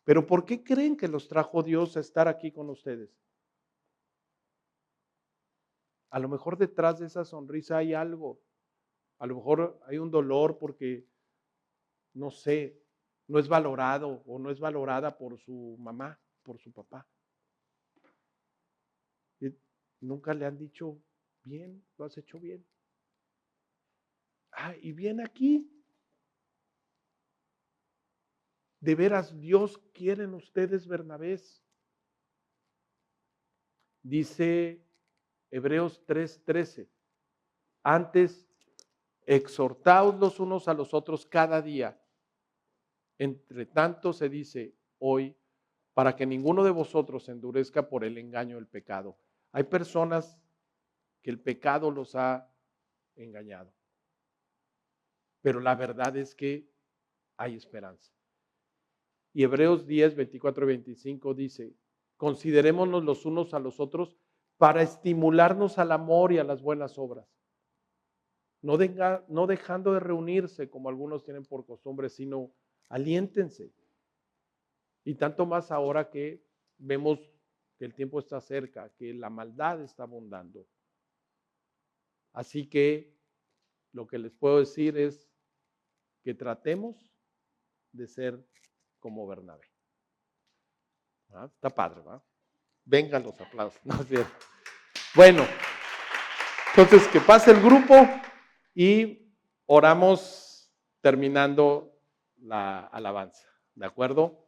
Pero ¿por qué creen que los trajo Dios a estar aquí con ustedes? A lo mejor detrás de esa sonrisa hay algo. A lo mejor hay un dolor porque, no sé, no es valorado o no es valorada por su mamá, por su papá. Y nunca le han dicho, bien, lo has hecho bien. Ah, y bien aquí. De veras, Dios quiere en ustedes Bernabés. Dice Hebreos 3:13. Antes, exhortaos los unos a los otros cada día. Entre tanto se dice hoy, para que ninguno de vosotros se endurezca por el engaño del pecado. Hay personas que el pecado los ha engañado. Pero la verdad es que hay esperanza. Y Hebreos 10, 24 y 25 dice, considerémonos los unos a los otros para estimularnos al amor y a las buenas obras. No dejando de reunirse como algunos tienen por costumbre, sino aliéntense. Y tanto más ahora que vemos que el tiempo está cerca, que la maldad está abundando. Así que lo que les puedo decir es que tratemos de ser como Bernabé. ¿Ah? Está padre, ¿va? Vengan los aplausos. No es cierto. Bueno, entonces que pase el grupo y oramos terminando la alabanza. ¿De acuerdo?